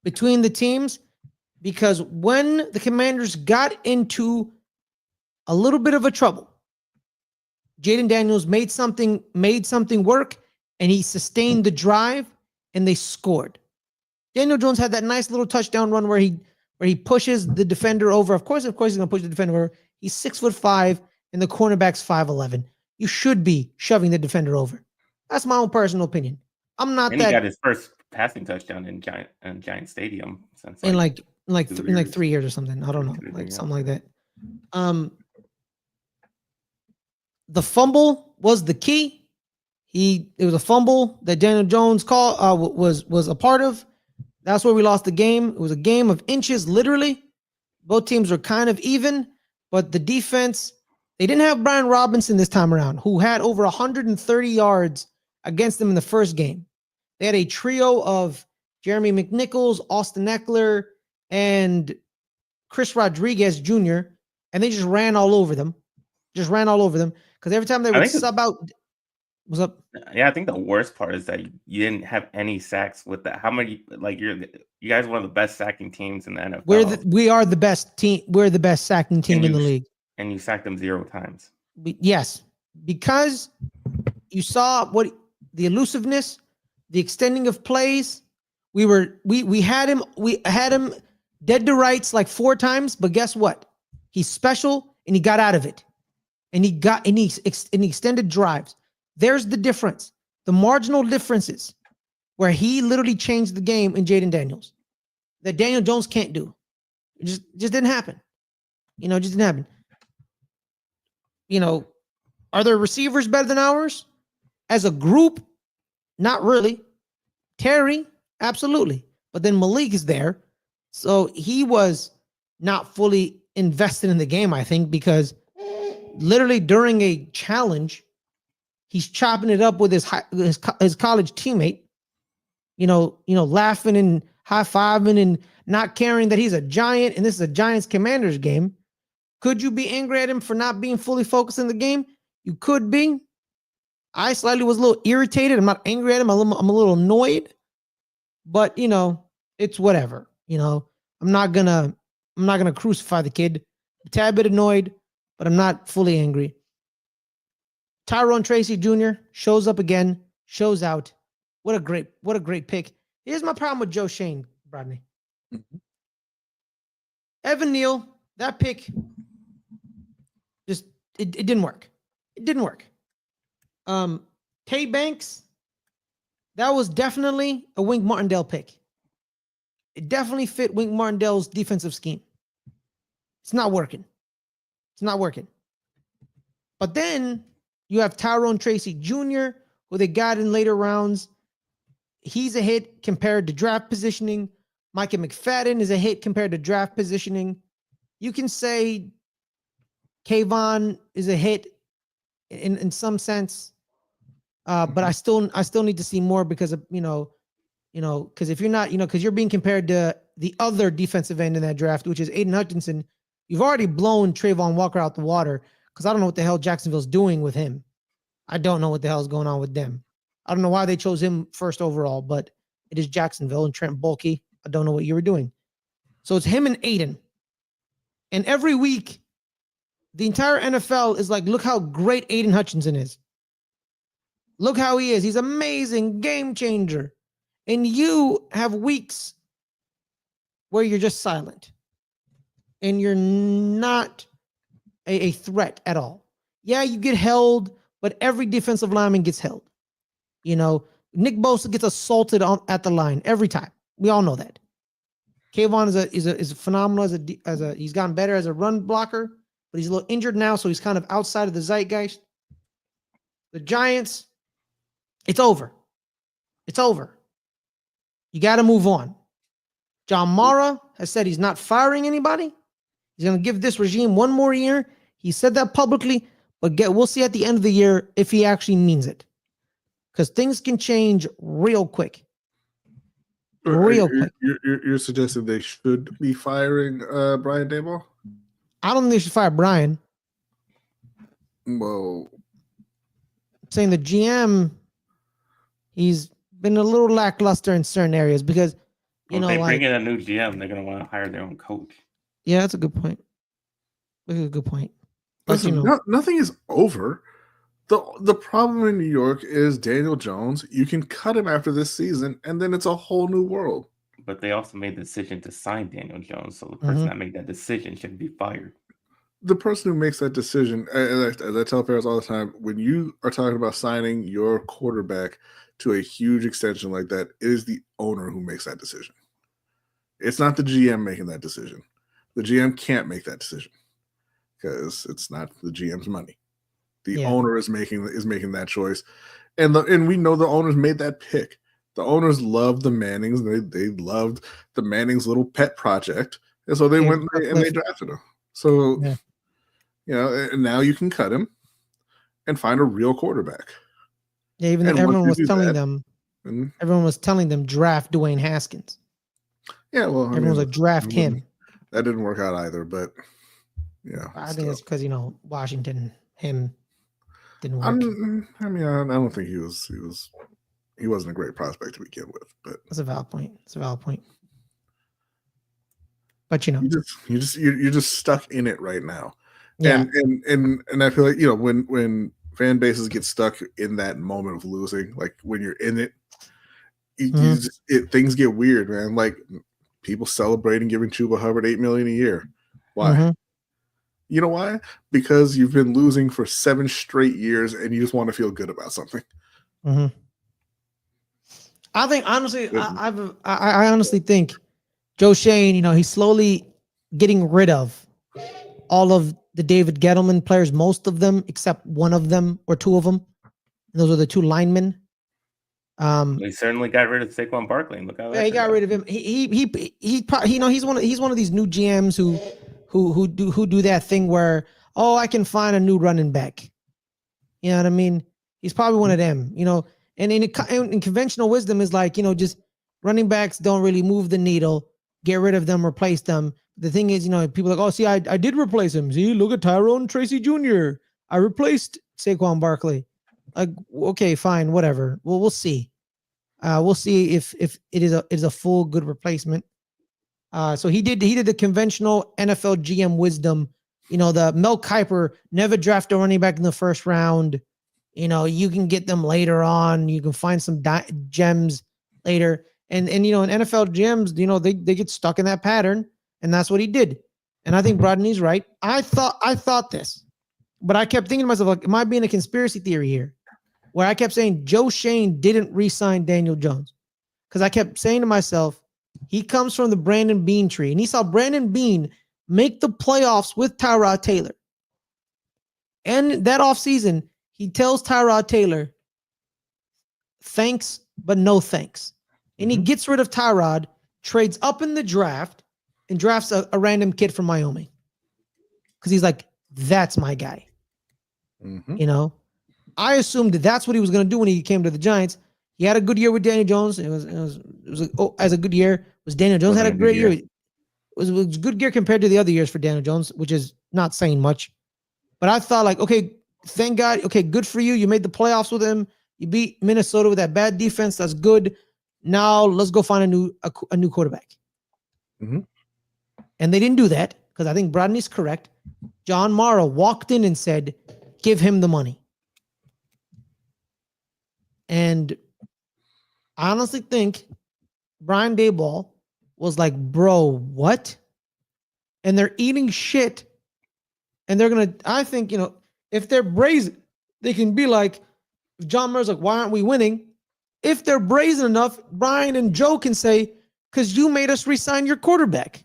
Speaker 1: between the teams because when the Commanders got into a little bit of a trouble, Jaden Daniels made something work, and he sustained the drive, and they scored. Daniel Jones had that nice little touchdown run where he pushes the defender over. Of course, he's going to push the defender over. He's 6'5", and the cornerback's 5'11". You should be shoving the defender over. That's my own personal opinion. I'm not
Speaker 2: and
Speaker 1: that.
Speaker 2: He got his first passing touchdown in Giant Stadium since
Speaker 1: in 3 years or something. I don't know, something like that. The fumble was the key. It was a fumble that Daniel Jones was a part of. That's where we lost the game. It was a game of inches, literally. Both teams were kind of even, but the defense, they didn't have Brian Robinson this time around, who had over 130 yards against them in the first game. They had a trio of Jeremy McNichols, Austin Eckler, and Chris Rodriguez Jr., and they just ran all over them. Because every time they would sub out. What's up?
Speaker 2: Yeah, I think the worst part is that you didn't have any sacks with that. How many? You guys are one of the best sacking teams in the NFL.
Speaker 1: We are the best team. We're the best sacking team in the league.
Speaker 2: And you sacked them 0 times.
Speaker 1: Yes, because you saw what the elusiveness, the extending of plays. We had him dead to rights like 4 times, but guess what? He's special and he got out of it, and he extended drives. There's the difference. The marginal differences where he literally changed the game in Jaden Daniels that Daniel Jones can't do. It just didn't happen. It just didn't happen. Are their receivers better than ours? As a group, not really. Terry, absolutely. But then Malik is there. So he was not fully invested in the game, I think, because literally during a challenge, he's chopping it up with his college teammate. laughing and high-fiving and not caring that he's a Giant and this is a Giants-Commanders game. Could you be angry at him for not being fully focused in the game? You could be. I slightly was a little irritated. I'm not angry at him. I'm a little annoyed, but it's whatever. I'm not gonna crucify the kid. A tad bit annoyed, but I'm not fully angry. Tyrone Tracy Jr. shows up again, shows out. What a great pick. Here's my problem with Joe Shane, Brodny. Evan Neal, that pick just it didn't work. It didn't work. Tay Banks, that was definitely a Wink Martindale pick. It definitely fit Wink Martindale's defensive scheme. It's not working. It's not working. But then you have Tyrone Tracy Jr., who they got in later rounds. He's a hit compared to draft positioning. Micah McFadden is a hit compared to draft positioning. You can say Kayvon is a hit in some sense, but I still need to see more because of because if you're not because you're being compared to the other defensive end in that draft, which is Aiden Hutchinson. You've already blown Trayvon Walker out the water because I don't know what the hell Jacksonville's doing with him. I don't know what the hell is going on with them. I don't know why they chose him first overall, but it is Jacksonville and Trent Baalke. I don't know what you were doing. So it's him and Aiden. And every week, the entire NFL is like, look how great Aiden Hutchinson is. Look how he is. He's amazing, game changer. And you have weeks where you're just silent. And you're not a threat at all. Yeah, you get held, but every defensive lineman gets held. Nick Bosa gets assaulted at the line every time. We all know that. Kayvon is phenomenal as a he's gotten better as a run blocker, but he's a little injured now, so he's kind of outside of the zeitgeist. The Giants, it's over. It's over. You got to move on. John Mara has said he's not firing anybody. He's going to give this regime one more year. He said that publicly, but we'll see at the end of the year if he actually means it. Because things can change real quick. Quick.
Speaker 4: You're suggesting they should be firing Brian Daboll?
Speaker 1: I don't think they should fire Brian.
Speaker 4: Well,
Speaker 1: I'm saying the GM, he's been a little lackluster in certain areas because,
Speaker 2: if they bring in a new GM, they're going to want to hire their own coach.
Speaker 1: Yeah, that's a good point. That's a good point. But,
Speaker 4: listen, nothing is over. The problem in New York is Daniel Jones. You can cut him after this season, and then it's a whole new world.
Speaker 2: But they also made the decision to sign Daniel Jones, so the person that made that decision should be fired.
Speaker 4: The person who makes that decision, as I tell parents all the time, when you are talking about signing your quarterback to a huge extension like that, it is the owner who makes that decision. It's not the GM making that decision. The GM can't make that decision because it's not the GM's money. The owner is making that choice, and we know the owners made that pick. The owners loved the Mannings. They loved the Mannings' little pet project, and so they went and they drafted him. So, and now you can cut him and find a real quarterback.
Speaker 1: Yeah, even though everyone was telling them draft Dwayne Haskins.
Speaker 4: Yeah, well,
Speaker 1: everyone was like draft him.
Speaker 4: That didn't work out either, but
Speaker 1: I think it's because Washington didn't work.
Speaker 4: I don't think he wasn't a great prospect to begin with, but
Speaker 1: that's a valid point. But
Speaker 4: you're just stuck in it right now.
Speaker 1: Yeah.
Speaker 4: And I feel like when fan bases get stuck in that moment of losing, like when you're in it, things get weird, man. Like people celebrating giving Chuba Hubbard $8 million a year. Why? You know why? Because you've been losing for 7 straight years and you just want to feel good about something.
Speaker 1: I think honestly, I honestly think Joe Shane, he's slowly getting rid of all of the David Gettleman players, most of them, except one of them or two of them. Those are the 2 linemen.
Speaker 2: He certainly got rid of Saquon Barkley. Look how
Speaker 1: he got rid of him. He probably, he's one of these new GMs who do that thing where, I can find a new running back. You know what I mean? He's probably one of them, and in conventional wisdom is like, just running backs don't really move the needle. Get rid of them, replace them. The thing is, people are like, oh, see, I did replace him. See, look at Tyrone Tracy Jr. I replaced Saquon Barkley. Like, okay, fine, whatever. Well, we'll see. We'll see if it is a full good replacement. So he did the conventional NFL GM wisdom. The Mel Kiper, never draft a running back in the first round. You can get them later on. You can find some gems later. And in NFL GMs, they get stuck in that pattern, and that's what he did. And I think Brodny's right. I thought this, but I kept thinking to myself, like, am I being a conspiracy theory here? Where I kept saying Joe Shane didn't re-sign Daniel Jones. Because I kept saying to myself, he comes from the Brandon Bean tree, and he saw Brandon Bean make the playoffs with Tyrod Taylor. And that offseason, he tells Tyrod Taylor, thanks, but no thanks. And he gets rid of Tyrod, trades up in the draft, and drafts a random kid from Wyoming. Because he's like, that's my guy. I assumed that's what he was going to do when he came to the Giants. He had a good year with Daniel Jones. It was as a good year. Was Daniel Jones had a great year. It was a good year compared to the other years for Daniel Jones, which is not saying much. But I thought, like, okay, thank God. Okay, good for you. You made the playoffs with him. You beat Minnesota with that bad defense. That's good. Now let's go find a new quarterback. And they didn't do that because I think Brodny's correct. John Mara walked in and said, give him the money. And I honestly think Brian Daboll was like, bro, what? And they're eating shit. And they're going to, I think, if they're brazen, they can be like, John Mara's like, why aren't we winning? If they're brazen enough, Brian and Joe can say, because you made us resign your quarterback.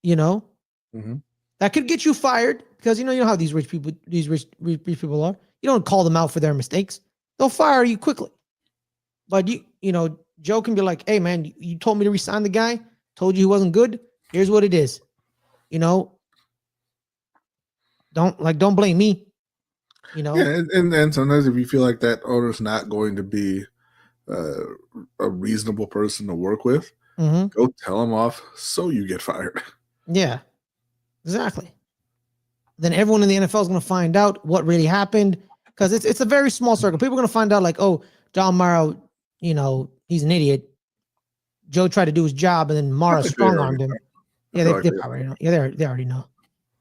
Speaker 1: That could get you fired because you know how these rich people are. You don't call them out for their mistakes. They'll fire you quickly. But Joe can be like, hey man, you told me to resign the guy, told you he wasn't good. Here's what it is. Don't blame me.
Speaker 4: Yeah, and sometimes if you feel like that owner's not going to be a reasonable person to work with, go tell him off so you get fired.
Speaker 1: Yeah, exactly. Then everyone in the NFL is going to find out what really happened because it's a very small circle. People are going to find out like, oh, John Mara, he's an idiot. Joe tried to do his job and then Mara strong-armed him. Yeah, they probably know. Yeah, they already know.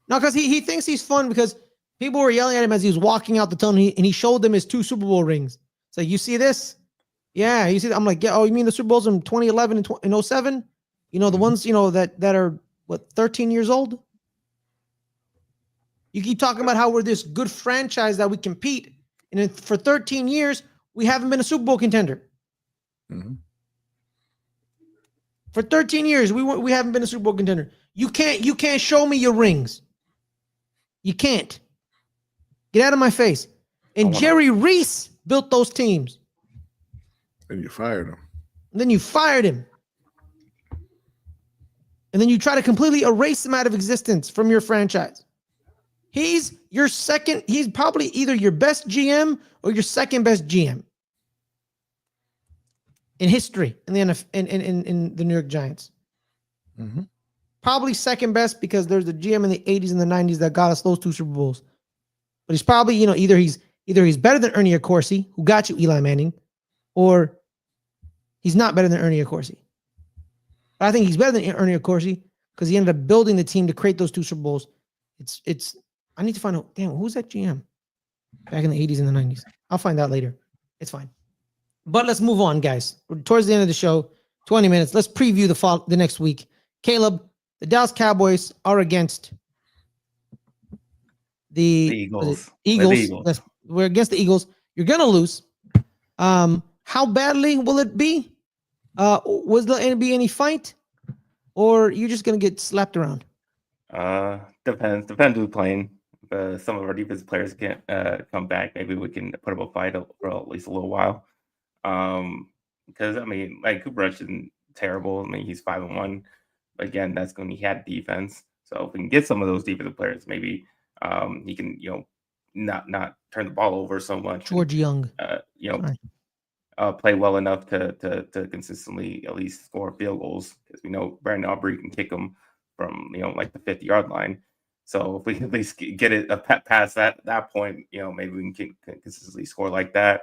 Speaker 1: No, because he thinks he's fun because people were yelling at him as he was walking out the tunnel and he showed them his 2 Super Bowl rings. So you see this? Yeah, you see that? I'm like, yeah, oh, you mean the Super Bowls in 2011 and 07? The ones, that are, 13 years old? You keep talking about how we're this good franchise that we compete. And for 13 years, we haven't been a Super Bowl contender. For 13 years, we haven't been a Super Bowl contender. You can't show me your rings. You can't. Get out of my face. And Jerry Reese built those teams.
Speaker 4: And you fired him.
Speaker 1: And then you fired him. And then you try to completely erase him out of existence from your franchise. He's probably either your best GM or your second best GM in history in the NFL, in the New York Giants. Probably second best because there's the GM in the 80s and the 90s that got us those 2 Super Bowls. But he's probably, either he's better than Ernie Accorsi, who got you Eli Manning, or he's not better than Ernie Accorsi. But I think he's better than Ernie Accorsi because he ended up building the team to create those 2 Super Bowls. I need to find out, damn, who's that GM back in the 80s and the 90s? I'll find out later. It's fine. But let's move on, guys. We're towards the end of the show, 20 minutes. Let's preview the next week. Caleb, the Dallas Cowboys are against the
Speaker 2: Eagles.
Speaker 1: Eagles. We're against the Eagles. You're going to lose. How badly will it be? Was there be any fight? Or you're just going to get slapped around?
Speaker 2: Depends who's playing. Some of our defensive players can't come back. Maybe we can put up a fight for at least a little while. Because Cooper Rush isn't terrible. He's 5-1. But again, that's when he had defense. So if we can get some of those defensive players, maybe he can, not turn the ball over so much.
Speaker 1: George Young.
Speaker 2: play well enough to consistently at least score field goals, because we know Brandon Aubrey can kick them from like the 50-yard line. So if we can at least get it past that point, maybe we can consistently score like that.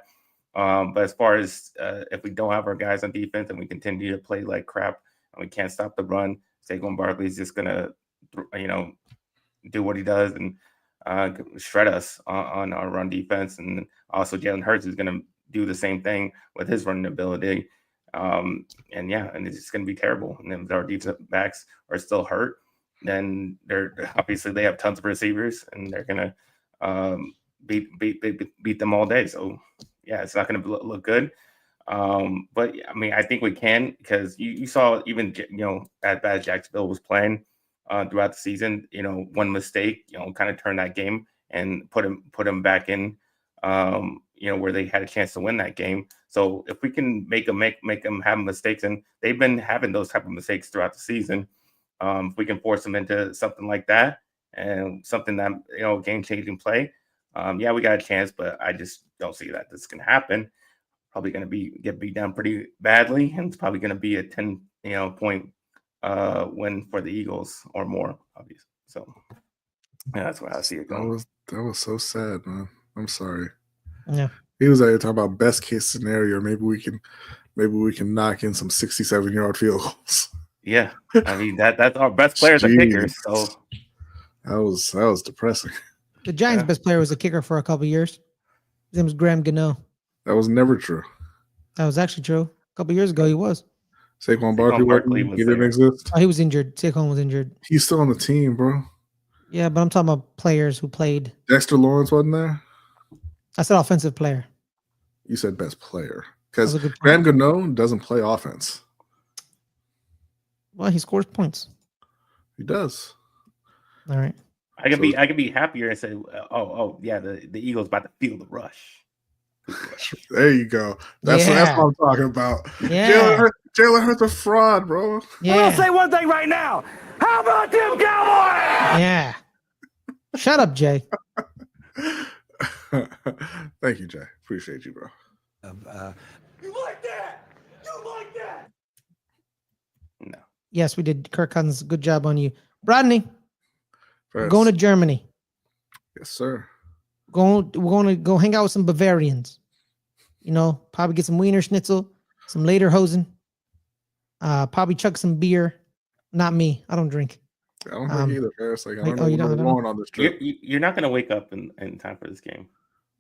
Speaker 2: But as far as if we don't have our guys on defense and we continue to play like crap and we can't stop the run, Saquon Barkley is just gonna do what he does and shred us on our run defense. And also Jalen Hurts is gonna do the same thing with his running ability. And it's just gonna be terrible. And then our defensive backs are still hurt, then they're obviously they have tons of receivers and they're gonna beat them all day. So yeah, it's not gonna look good. But I mean, I think we can, because you saw even as bad as Jacksonville was playing throughout the season, one mistake kind of turned that game and put him back in where they had a chance to win that game. So if we can make them have mistakes, and they've been having those type of mistakes throughout the season, if we can force them into something like that and something that game-changing play, we got a chance. But I just don't see that this can happen. Probably going to get beat down pretty badly, and it's probably going to be a 10 point win for the Eagles or more, obviously. So that's where I see it going.
Speaker 4: That was so sad, man. I'm sorry.
Speaker 1: Yeah,
Speaker 4: he was out here talking about best case scenario. Maybe we can knock in some 67-yard field goals.
Speaker 2: Yeah, I mean that's our best player, the kicker. So
Speaker 4: that was depressing.
Speaker 1: The Giants' best player was a kicker for a couple years. His name was Graham Gano.
Speaker 4: That was never true.
Speaker 1: That was actually true. A couple years ago, he was.
Speaker 4: Saquon Barkley didn't exist.
Speaker 1: Oh, he was injured. Saquon was injured.
Speaker 4: He's still on the team, bro.
Speaker 1: Yeah, but I'm talking about players who played. Dexter
Speaker 4: Lawrence wasn't there?
Speaker 1: I said offensive player.
Speaker 4: You said best player. Because Graham Gano doesn't play offense.
Speaker 1: Well, he scores points.
Speaker 4: He does.
Speaker 1: All right.
Speaker 2: I can be happier and say, the Eagles about to feel the rush.
Speaker 4: There you go. That's what I'm talking about.
Speaker 1: Yeah.
Speaker 4: Jalen Hurts a fraud, bro.
Speaker 3: Yeah. I'm gonna say one thing right now. How about them Cowboys?
Speaker 1: Yeah. Shut up, Jay.
Speaker 4: Thank you, Jay. Appreciate you, bro.
Speaker 3: You like that? You like that?
Speaker 2: No.
Speaker 1: Yes, we did. Kirk Cousins, good job on you. Brodny,
Speaker 4: we're
Speaker 1: going to Germany.
Speaker 4: Yes, sir.
Speaker 1: We're going to go hang out with some Bavarians. Probably get some Wiener Schnitzel, some Lederhosen. Probably chug some beer. Not me. I don't drink.
Speaker 4: I don't drink either, Ferris. Like, I don't know
Speaker 1: you
Speaker 4: where
Speaker 1: don't,
Speaker 4: we're going on this trip.
Speaker 2: You're not going to wake up in time for this game.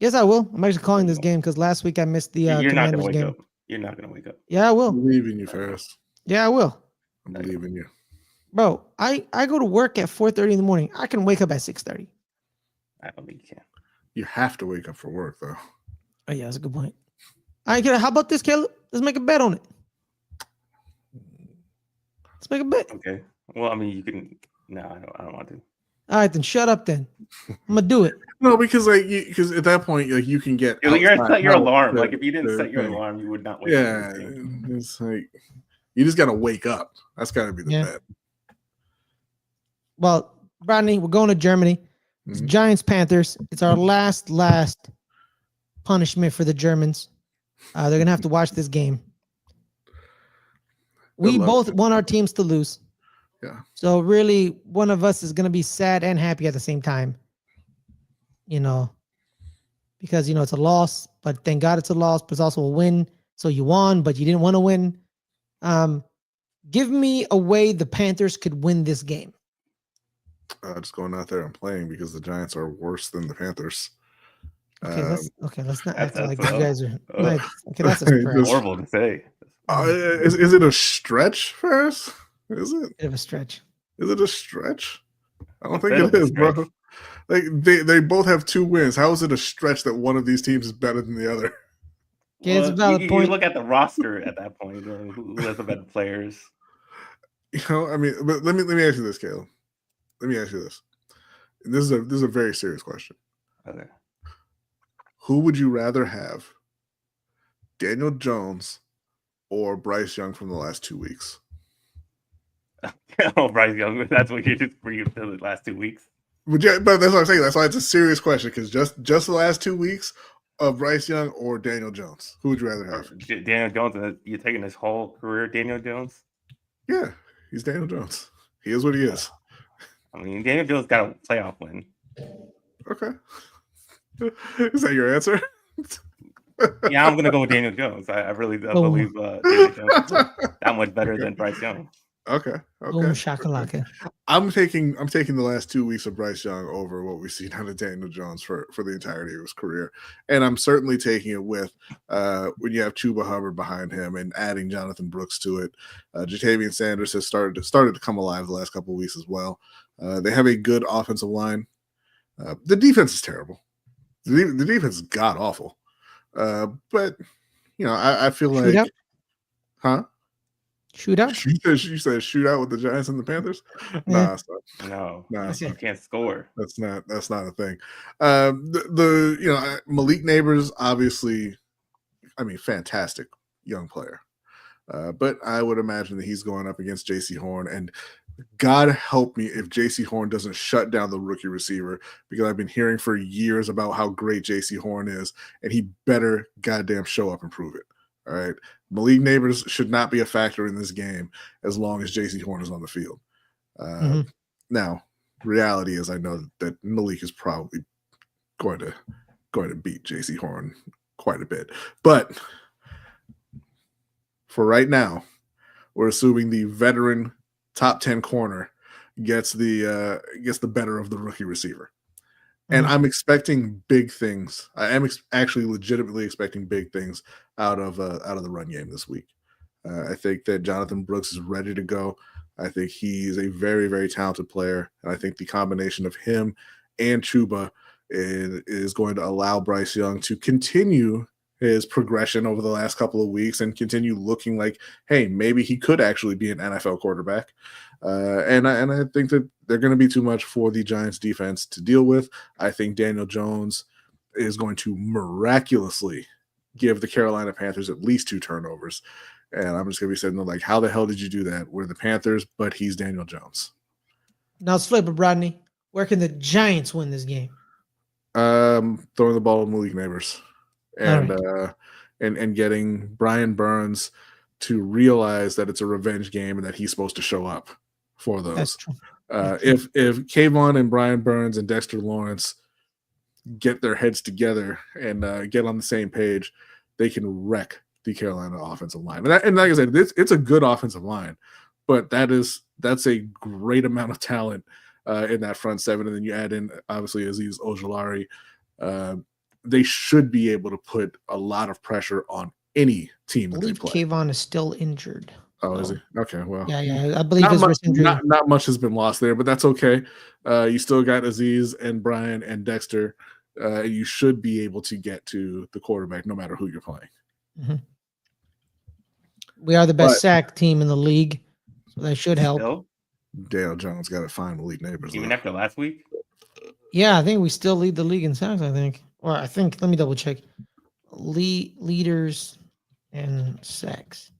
Speaker 1: Yes, I will. I'm actually calling this game because last week I missed the
Speaker 2: You're not going to wake
Speaker 1: game.
Speaker 2: up. You're not going to wake up.
Speaker 1: Yeah, I will.
Speaker 4: I believe in you, Ferris.
Speaker 1: Yeah, I will.
Speaker 4: I believe in you.
Speaker 1: Bro, I go to work at 4:30 in the morning. I can wake up at 6:30.
Speaker 2: I don't think you can.
Speaker 4: You have to wake up for work, though.
Speaker 1: Oh, yeah, that's a good point. All right, how about this, Caleb? Let's make a bet on it. Let's make a bet.
Speaker 2: Okay. Well, I mean, you can. No, I don't want to.
Speaker 1: All right, then shut up. Then I'm gonna do it.
Speaker 4: No, because at that point, you can get.
Speaker 2: You're gonna set your alarm. Like if you didn't set your alarm, you would not wake up.
Speaker 4: Yeah, it's like you just gotta wake up. That's gotta be the bet.
Speaker 1: Well, Brodny, we're going to Germany. It's Giants Panthers. It's our last punishment for the Germans. They're gonna have to watch this game. We both want our teams to lose.
Speaker 4: Yeah.
Speaker 1: So really, one of us is gonna be sad and happy at the same time. Because it's a loss, but thank God it's a loss, but it's also a win. So you won, but you didn't want to win. Give me a way the Panthers could win this game.
Speaker 4: Just going out there and playing, because the Giants are worse than the Panthers.
Speaker 1: Let's not act like you guys are. That's a stretch.
Speaker 2: Horrible to say.
Speaker 4: Is it a stretch, Ferris? Is it?
Speaker 1: Bit of a stretch.
Speaker 4: Is it a stretch? I don't think it is, bro. Like they both have 2 wins. How is it a stretch that one of these teams is better than the other?
Speaker 1: Yeah, it's a valid point.
Speaker 2: You look at the roster at that point. Who has the better players?
Speaker 4: I mean, but let me ask you this, Caleb. Let me ask you this. And this is a very serious question.
Speaker 2: Okay.
Speaker 4: Who would you rather have, Daniel Jones or Bryce Young from the last 2 weeks?
Speaker 2: Bryce Young. That's what you just bring for the last 2 weeks.
Speaker 4: But that's what I'm saying. That's why it's a serious question, because just the last 2 weeks, Of Bryce Young or Daniel Jones? Who would you rather have?
Speaker 2: Daniel Jones. You're taking his whole career, Daniel Jones.
Speaker 4: Yeah, he's Daniel Jones. He is what he is.
Speaker 2: I mean, Daniel Jones got a playoff win.
Speaker 4: Okay. Is that your answer?
Speaker 2: Yeah, I'm gonna go with Daniel Jones. I really believe Daniel Jones is that much better than Bryce Young.
Speaker 4: Okay.
Speaker 1: Shakalaka.
Speaker 4: I'm taking the last 2 weeks of Bryce Young over what we've seen out of Daniel Jones for the entirety of his career, and I'm certainly taking it with when you have Chuba Hubbard behind him and adding Jonathan Brooks to it. Jatavian Sanders has started to come alive the last couple of weeks as well. They have a good offensive line. The defense is terrible. The defense is god awful. But I feel like,
Speaker 1: Shootout?
Speaker 4: huh?
Speaker 1: Shootout?
Speaker 4: She said shootout with the Giants and the Panthers.
Speaker 1: Yeah.
Speaker 2: No,
Speaker 4: Nah,
Speaker 2: you can't score.
Speaker 4: that's not a thing. Malik Neighbors, obviously, I mean, fantastic young player. But I would imagine that he's going up against J.C. Horn, and God help me if J.C. Horn doesn't shut down the rookie receiver, because I've been hearing for years about how great J.C. Horn is, and he better goddamn show up and prove it. All right. Malik Neighbors should not be a factor in this game as long as J.C. Horn is on the field. Now, reality is I know that Malik is probably going to beat J.C. Horn quite a bit. But for right now, we're assuming the veteran top 10 corner gets the better of the rookie receiver. And I'm expecting big things. I am actually legitimately expecting big things out of the run game this week. I think that Jonathan Brooks is ready to go. I think he's a very, very talented player. And I think the combination of him and Chuba is going to allow Bryce Young to continue his progression over the last couple of weeks and continue looking like, hey, maybe he could actually be an NFL quarterback. And I think that they're going to be too much for the Giants defense to deal with. I think Daniel Jones is going to miraculously give the Carolina Panthers at least 2 turnovers. And I'm just going to be sitting there like, how the hell did you do that? We're the Panthers, but he's Daniel Jones.
Speaker 1: Now let's flip it, Brodny. Where can the Giants win this game?
Speaker 4: Throwing the ball with Malik Neighbors. And getting Brian Burns to realize that it's a revenge game and that he's supposed to show up for those.
Speaker 1: That's true.
Speaker 4: If Kayvon and Brian Burns and Dexter Lawrence get their heads together and get on the same page, they can wreck the Carolina offensive line. And like I said, it's a good offensive line, but that's a great amount of talent in that front seven. And then you add in obviously Azeez Ojulari. They should be able to put a lot of pressure on any team that they play.
Speaker 1: Kayvon is still injured.
Speaker 4: Oh, is he? Okay, well.
Speaker 1: Yeah. I believe his wrist injury.
Speaker 4: Not much has been lost there, but that's okay. You still got Azeez and Brian and Dexter. You should be able to get to the quarterback no matter who you're playing.
Speaker 1: Mm-hmm. We are the best sack team in the league, so that should help.
Speaker 4: Dale Jones got to find Malik Neighbors.
Speaker 2: Even after last week?
Speaker 1: Yeah, I think we still lead the league in sacks, I think. Let me double check. Leaders and sacks.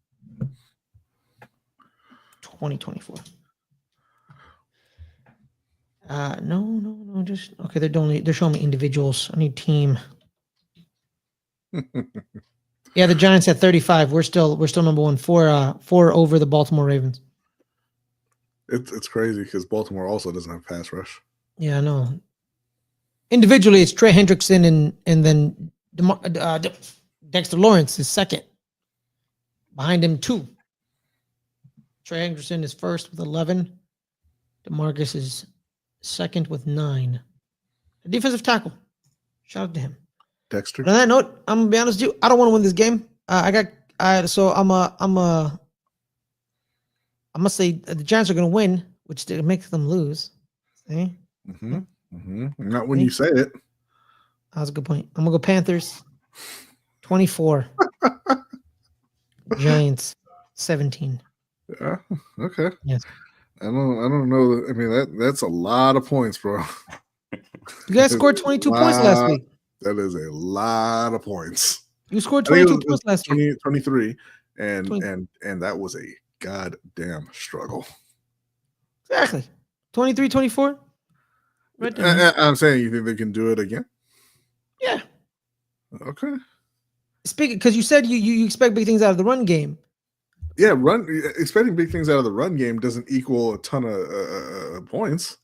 Speaker 1: 2024. No, just okay. They're showing me individuals. I need team. Yeah, the Giants at 35. We're still number one, four over the Baltimore Ravens.
Speaker 4: It's crazy because Baltimore also doesn't have pass rush.
Speaker 1: Yeah, I know. Individually, it's Trey Hendrickson and then Dexter Lawrence is second. Behind him, 2. Trey Hendrickson is first with 11. DeMarcus is second with 9. The defensive tackle. Shout out to him.
Speaker 4: Dexter.
Speaker 1: But on that note, I'm gonna be honest with you. I don't want to win this game. I'm gonna say the Giants are gonna win, which makes them lose. See?
Speaker 4: Mm-hmm. Mm-hmm. Not when you say it.
Speaker 1: That's a good point. I'm gonna go Panthers 24. Giants 17.
Speaker 4: Yeah. Okay.
Speaker 1: Yes.
Speaker 4: I don't know. I mean that's a lot of points, bro.
Speaker 1: You guys scored 22 points last week.
Speaker 4: That is a lot of points.
Speaker 1: You scored 22 points last week.
Speaker 4: 23, and that was a goddamn struggle.
Speaker 1: Exactly. 23, 24. Right
Speaker 4: I'm saying you think they can do it again?
Speaker 1: Yeah.
Speaker 4: Okay.
Speaker 1: Speaking, because you said you expect big things out of the run game.
Speaker 4: Yeah, expecting big things out of the run game doesn't equal a ton of points.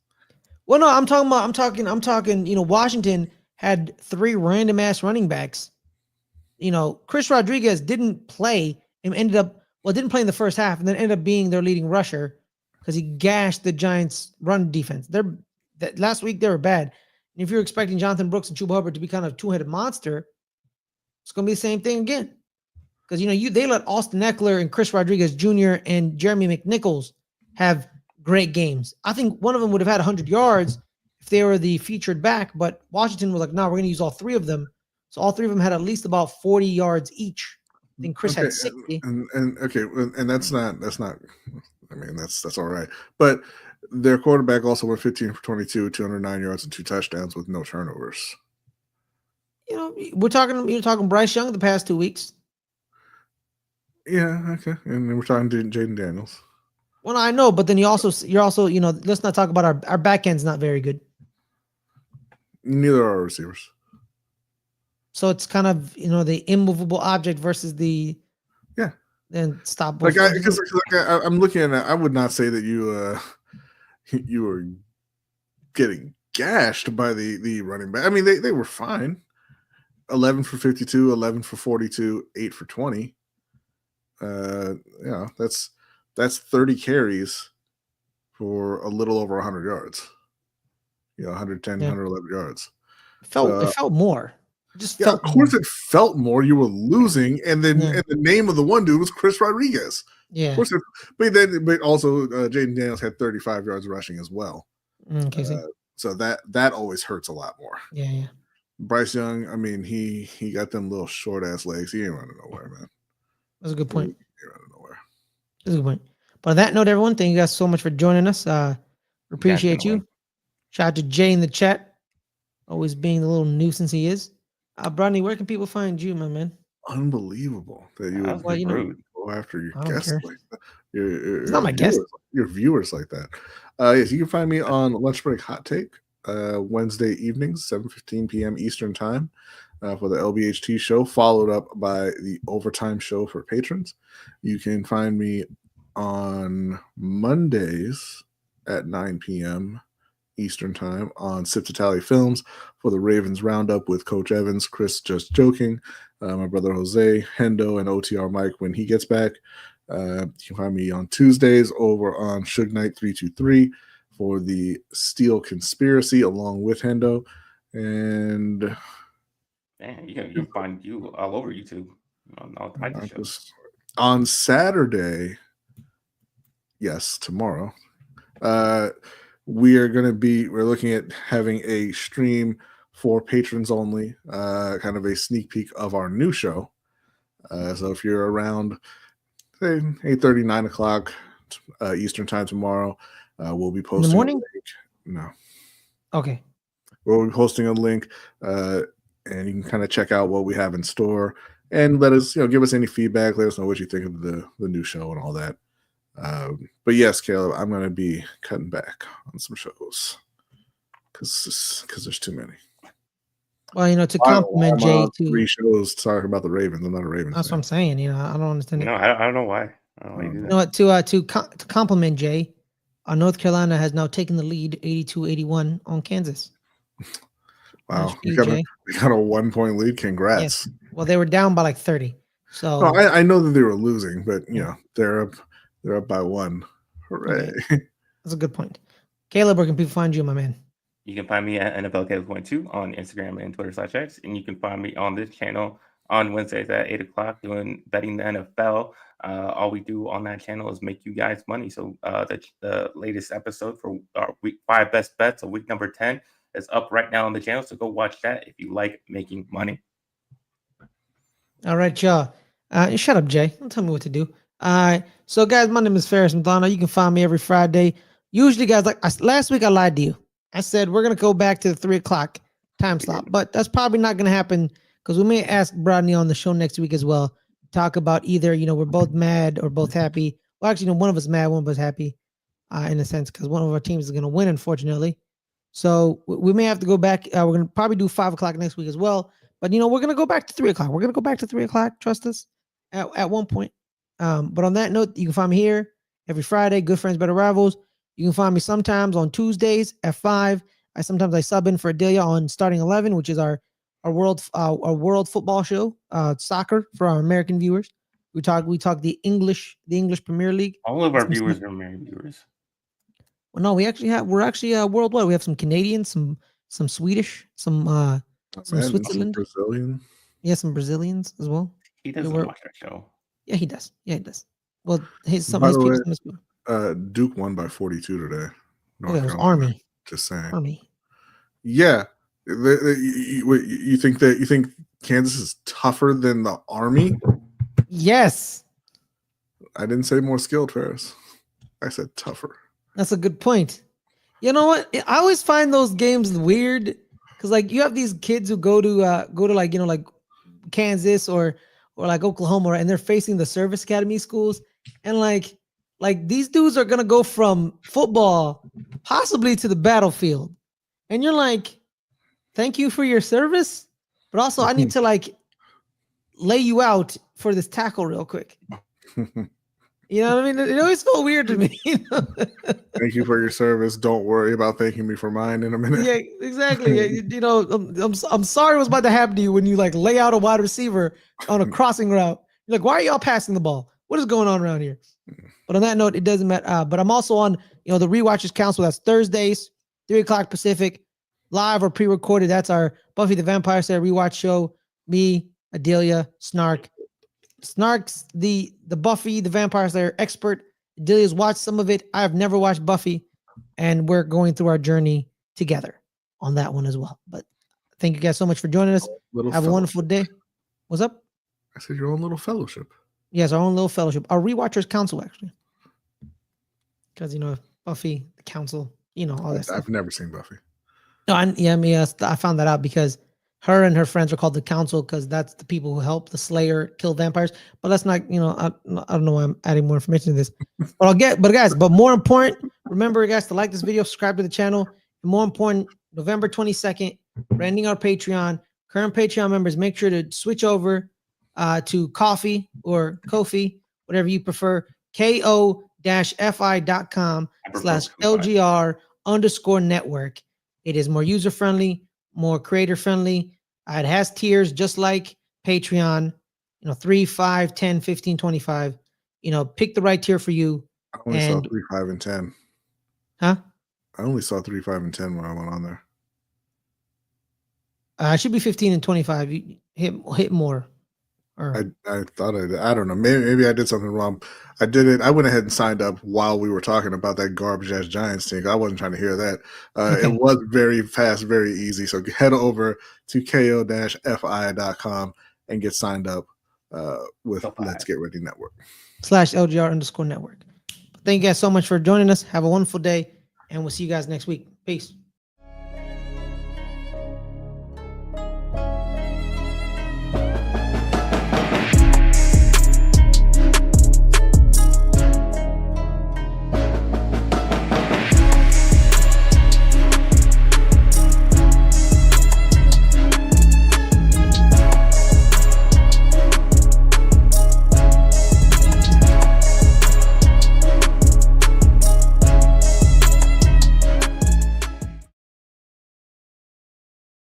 Speaker 1: Well, no, I'm talking. Washington had 3 random ass running backs. Chris Rodriguez didn't play and didn't play in the first half, and then ended up being their leading rusher because he gashed the Giants' run defense. Last week they were bad. And if you're expecting Jonathan Brooks and Chuba Hubbard to be kind of a 2-headed monster, it's going to be the same thing again. Because they let Austin Eckler and Chris Rodriguez Jr. and Jeremy McNichols have great games. I think one of them would have had 100 yards if they were the featured back, but Washington was like, no, we're going to use all 3 of them. So all 3 of them had at least about 40 yards each. I think Chris had 60.
Speaker 4: And that's not. I mean, that's all right. But their quarterback also went 15 for 22, 209 yards and 2 touchdowns with no turnovers.
Speaker 1: You're talking Bryce Young the past 2 weeks.
Speaker 4: Yeah, okay. And then we're talking to Jaden Daniels.
Speaker 1: Well, I know, but then you're also, let's not talk about our back end's not very good.
Speaker 4: Neither are our receivers.
Speaker 1: So it's kind of, the immovable object versus the unstoppable.
Speaker 4: Because I'm looking at it, I would not say that you were getting gashed by the running back. I mean, they were fine. 11 for 52, 11 for 42, 8 for 20. That's 30 carries for a little over 100 yards. 110, 111 yards.
Speaker 1: It felt more.
Speaker 4: Of course it felt more. You were losing, and then and the name of the one dude was Chris Rodriguez.
Speaker 1: Yeah.
Speaker 4: Of course, but also Jaden Daniels had 35 yards rushing as well.
Speaker 1: Okay.
Speaker 4: So that always hurts a lot more.
Speaker 1: Yeah.
Speaker 4: Bryce Young, I mean, he got them little short ass legs. He ain't running nowhere, man.
Speaker 1: That's a good point.
Speaker 4: He ain't running nowhere.
Speaker 1: That's a good point. But on that note, everyone, thank you guys so much for joining us. Appreciate you. Shout out to Jay in the chat, always being the little nuisance he is. Brodny, where can people find you, my man?
Speaker 4: Unbelievable that you would go after your guests like that.
Speaker 1: It's not my guest.
Speaker 4: Your viewers like that. Yes, you can find me on Lunch Break Hot Take Wednesday evenings, 7:15 p.m. Eastern Time for the LBHT show, followed up by the Overtime show for patrons. You can find me on Mondays at 9 p.m. Eastern Time on Sip to Tally Films for the Ravens Roundup with Coach Evans, Chris Just Joking, my brother Jose, Hendo, and OTR Mike when he gets back. You can find me on Tuesdays over on Suge Knight 323 for the Steel Conspiracy along with Hendo. And
Speaker 2: man, you can find you all over YouTube on all types of shows.
Speaker 4: On Saturday, yes, tomorrow, we're looking at having a stream for patrons only, kind of a sneak peek of our new show. So if you're around, say 8:30, 9 o'clock Eastern Time tomorrow, we'll be posting
Speaker 1: in the morning.
Speaker 4: A link. No.
Speaker 1: Okay.
Speaker 4: We'll be posting a link, and you can kind of check out what we have in store and let us, give us any feedback. Let us know what you think of the new show and all that. But yes, Caleb, I'm going to be cutting back on some shows because there's too many.
Speaker 1: Well, to compliment Jay,
Speaker 4: 3 shows talking about the Ravens. I'm not a Ravens.
Speaker 1: That's fan. What I'm saying. I don't understand.
Speaker 2: No, I don't know why. I don't know why you do that.
Speaker 1: To compliment Jay, North Carolina has now taken the lead, 82-81 on Kansas.
Speaker 4: Wow, we got a 1-point lead. Congrats.
Speaker 1: Yes. Well, they were down by like 30. So
Speaker 4: I know that they were losing, but they're up by 1. Hooray!
Speaker 1: Okay. That's a good point. Caleb, where can people find you, my man?
Speaker 2: You can find me at NFLCaleb22 on Instagram and Twitter/X, and you can find me on this channel on Wednesdays at 8 o'clock doing betting the NFL. All we do on that channel is make you guys money. So the latest episode for our week 5 best bets of week number 10 is up right now on the channel. So go watch that if you like making money.
Speaker 1: All right, y'all. Shut up, Jay. Don't tell me what to do. All right. So, guys, my name is Ferris Muthana. You can find me every Friday. Usually, guys, last week I lied to you. I said we're going to go back to the 3 o'clock time slot, but that's probably not going to happen because we may ask Brodny on the show next week as well. Talk about either, we're both mad or both happy. Well, actually, one of us mad, one of us happy in a sense because one of our teams is going to win, unfortunately. So we may have to go back. We're going to probably do 5 o'clock next week as well. But we're gonna go back to 3 o'clock. We're gonna go back to 3 o'clock. Trust us. At one point. But on that note, you can find me here every Friday. Good Friends, Better Rivals. You can find me sometimes on Tuesdays at 5. Sometimes I sub in for Adelia on Starting 11, which is our world football show, soccer for our American viewers. We talk the English Premier League.
Speaker 2: All of our viewers are American viewers.
Speaker 1: Well, no, we're actually worldwide. We have some Canadians, some Swedish, some Switzerland,
Speaker 4: some Brazilian.
Speaker 1: Yeah, some Brazilians as well.
Speaker 2: He doesn't watch our show.
Speaker 1: Yeah, he does. Well, his
Speaker 4: By the
Speaker 1: people.
Speaker 4: way, Duke won by 42 today.
Speaker 1: Okay, it was Army.
Speaker 4: Just saying.
Speaker 1: Army.
Speaker 4: Yeah, you think Kansas is tougher than the Army?
Speaker 1: Yes.
Speaker 4: I didn't say more skilled, Ferris. I said tougher.
Speaker 1: That's a good point. You know what? I always find those games weird because like you have these kids who go to like like Kansas or like Oklahoma, and they're facing the service academy schools, and like these dudes are gonna go from football possibly to the battlefield, and you're like, thank you for your service, but also I need to like lay you out for this tackle real quick. You know what I mean? It always felt weird to me.
Speaker 4: Thank you for your service. Don't worry about thanking me for mine in a minute.
Speaker 1: Yeah, exactly. I'm sorry what's about to happen to you when you like lay out a wide receiver on a crossing route. You're like, why are y'all passing the ball? What is going on around here? But on that note, it doesn't matter. But I'm also on, the Rewatchers Council. That's Thursdays, 3 o'clock Pacific, live or pre-recorded. That's our Buffy the Vampire Slayer rewatch show. Me, Adelia, Snark. Snark's the Buffy the Vampire Slayer expert. Adelia's watched some of it. I have never watched Buffy, and we're going through our journey together on that one as well. But thank you guys so much for joining us. Have a wonderful day. What's up?
Speaker 4: I said your own little fellowship.
Speaker 1: Yes, our own little fellowship. Our Rewatchers Council, actually. Because, Buffy, the council, all that stuff.
Speaker 4: I've never seen Buffy.
Speaker 1: No, I found that out because her and her friends are called the council because that's the people who help the Slayer kill vampires. But that's not, I don't know why I'm adding more information to this. But more important, remember, guys, to like this video, subscribe to the channel. And more important, November 22nd, we're ending our Patreon. Current Patreon members, make sure to switch over to Coffee or Kofi, whatever you prefer, ko-fi.com/LGR_network. It is more user-friendly, more creator-friendly. It has tiers just like Patreon, 3, 5, 10, 15, 25. Pick the right tier for you.
Speaker 4: I only saw 3, 5, and 10.
Speaker 1: Huh?
Speaker 4: I only saw 3, 5, and 10 when I went on there.
Speaker 1: It should be 15 and 25. You hit more.
Speaker 4: I thought I don't know. Maybe I did something wrong. I did it. I went ahead and signed up while we were talking about that garbage ass Giants team. I wasn't trying to hear that. It was very fast, very easy. So head over to ko-fi.com and get signed up with Let's Get Ready Network
Speaker 1: /LGR_network. Thank you guys so much for joining us. Have a wonderful day, and we'll see you guys next week. Peace.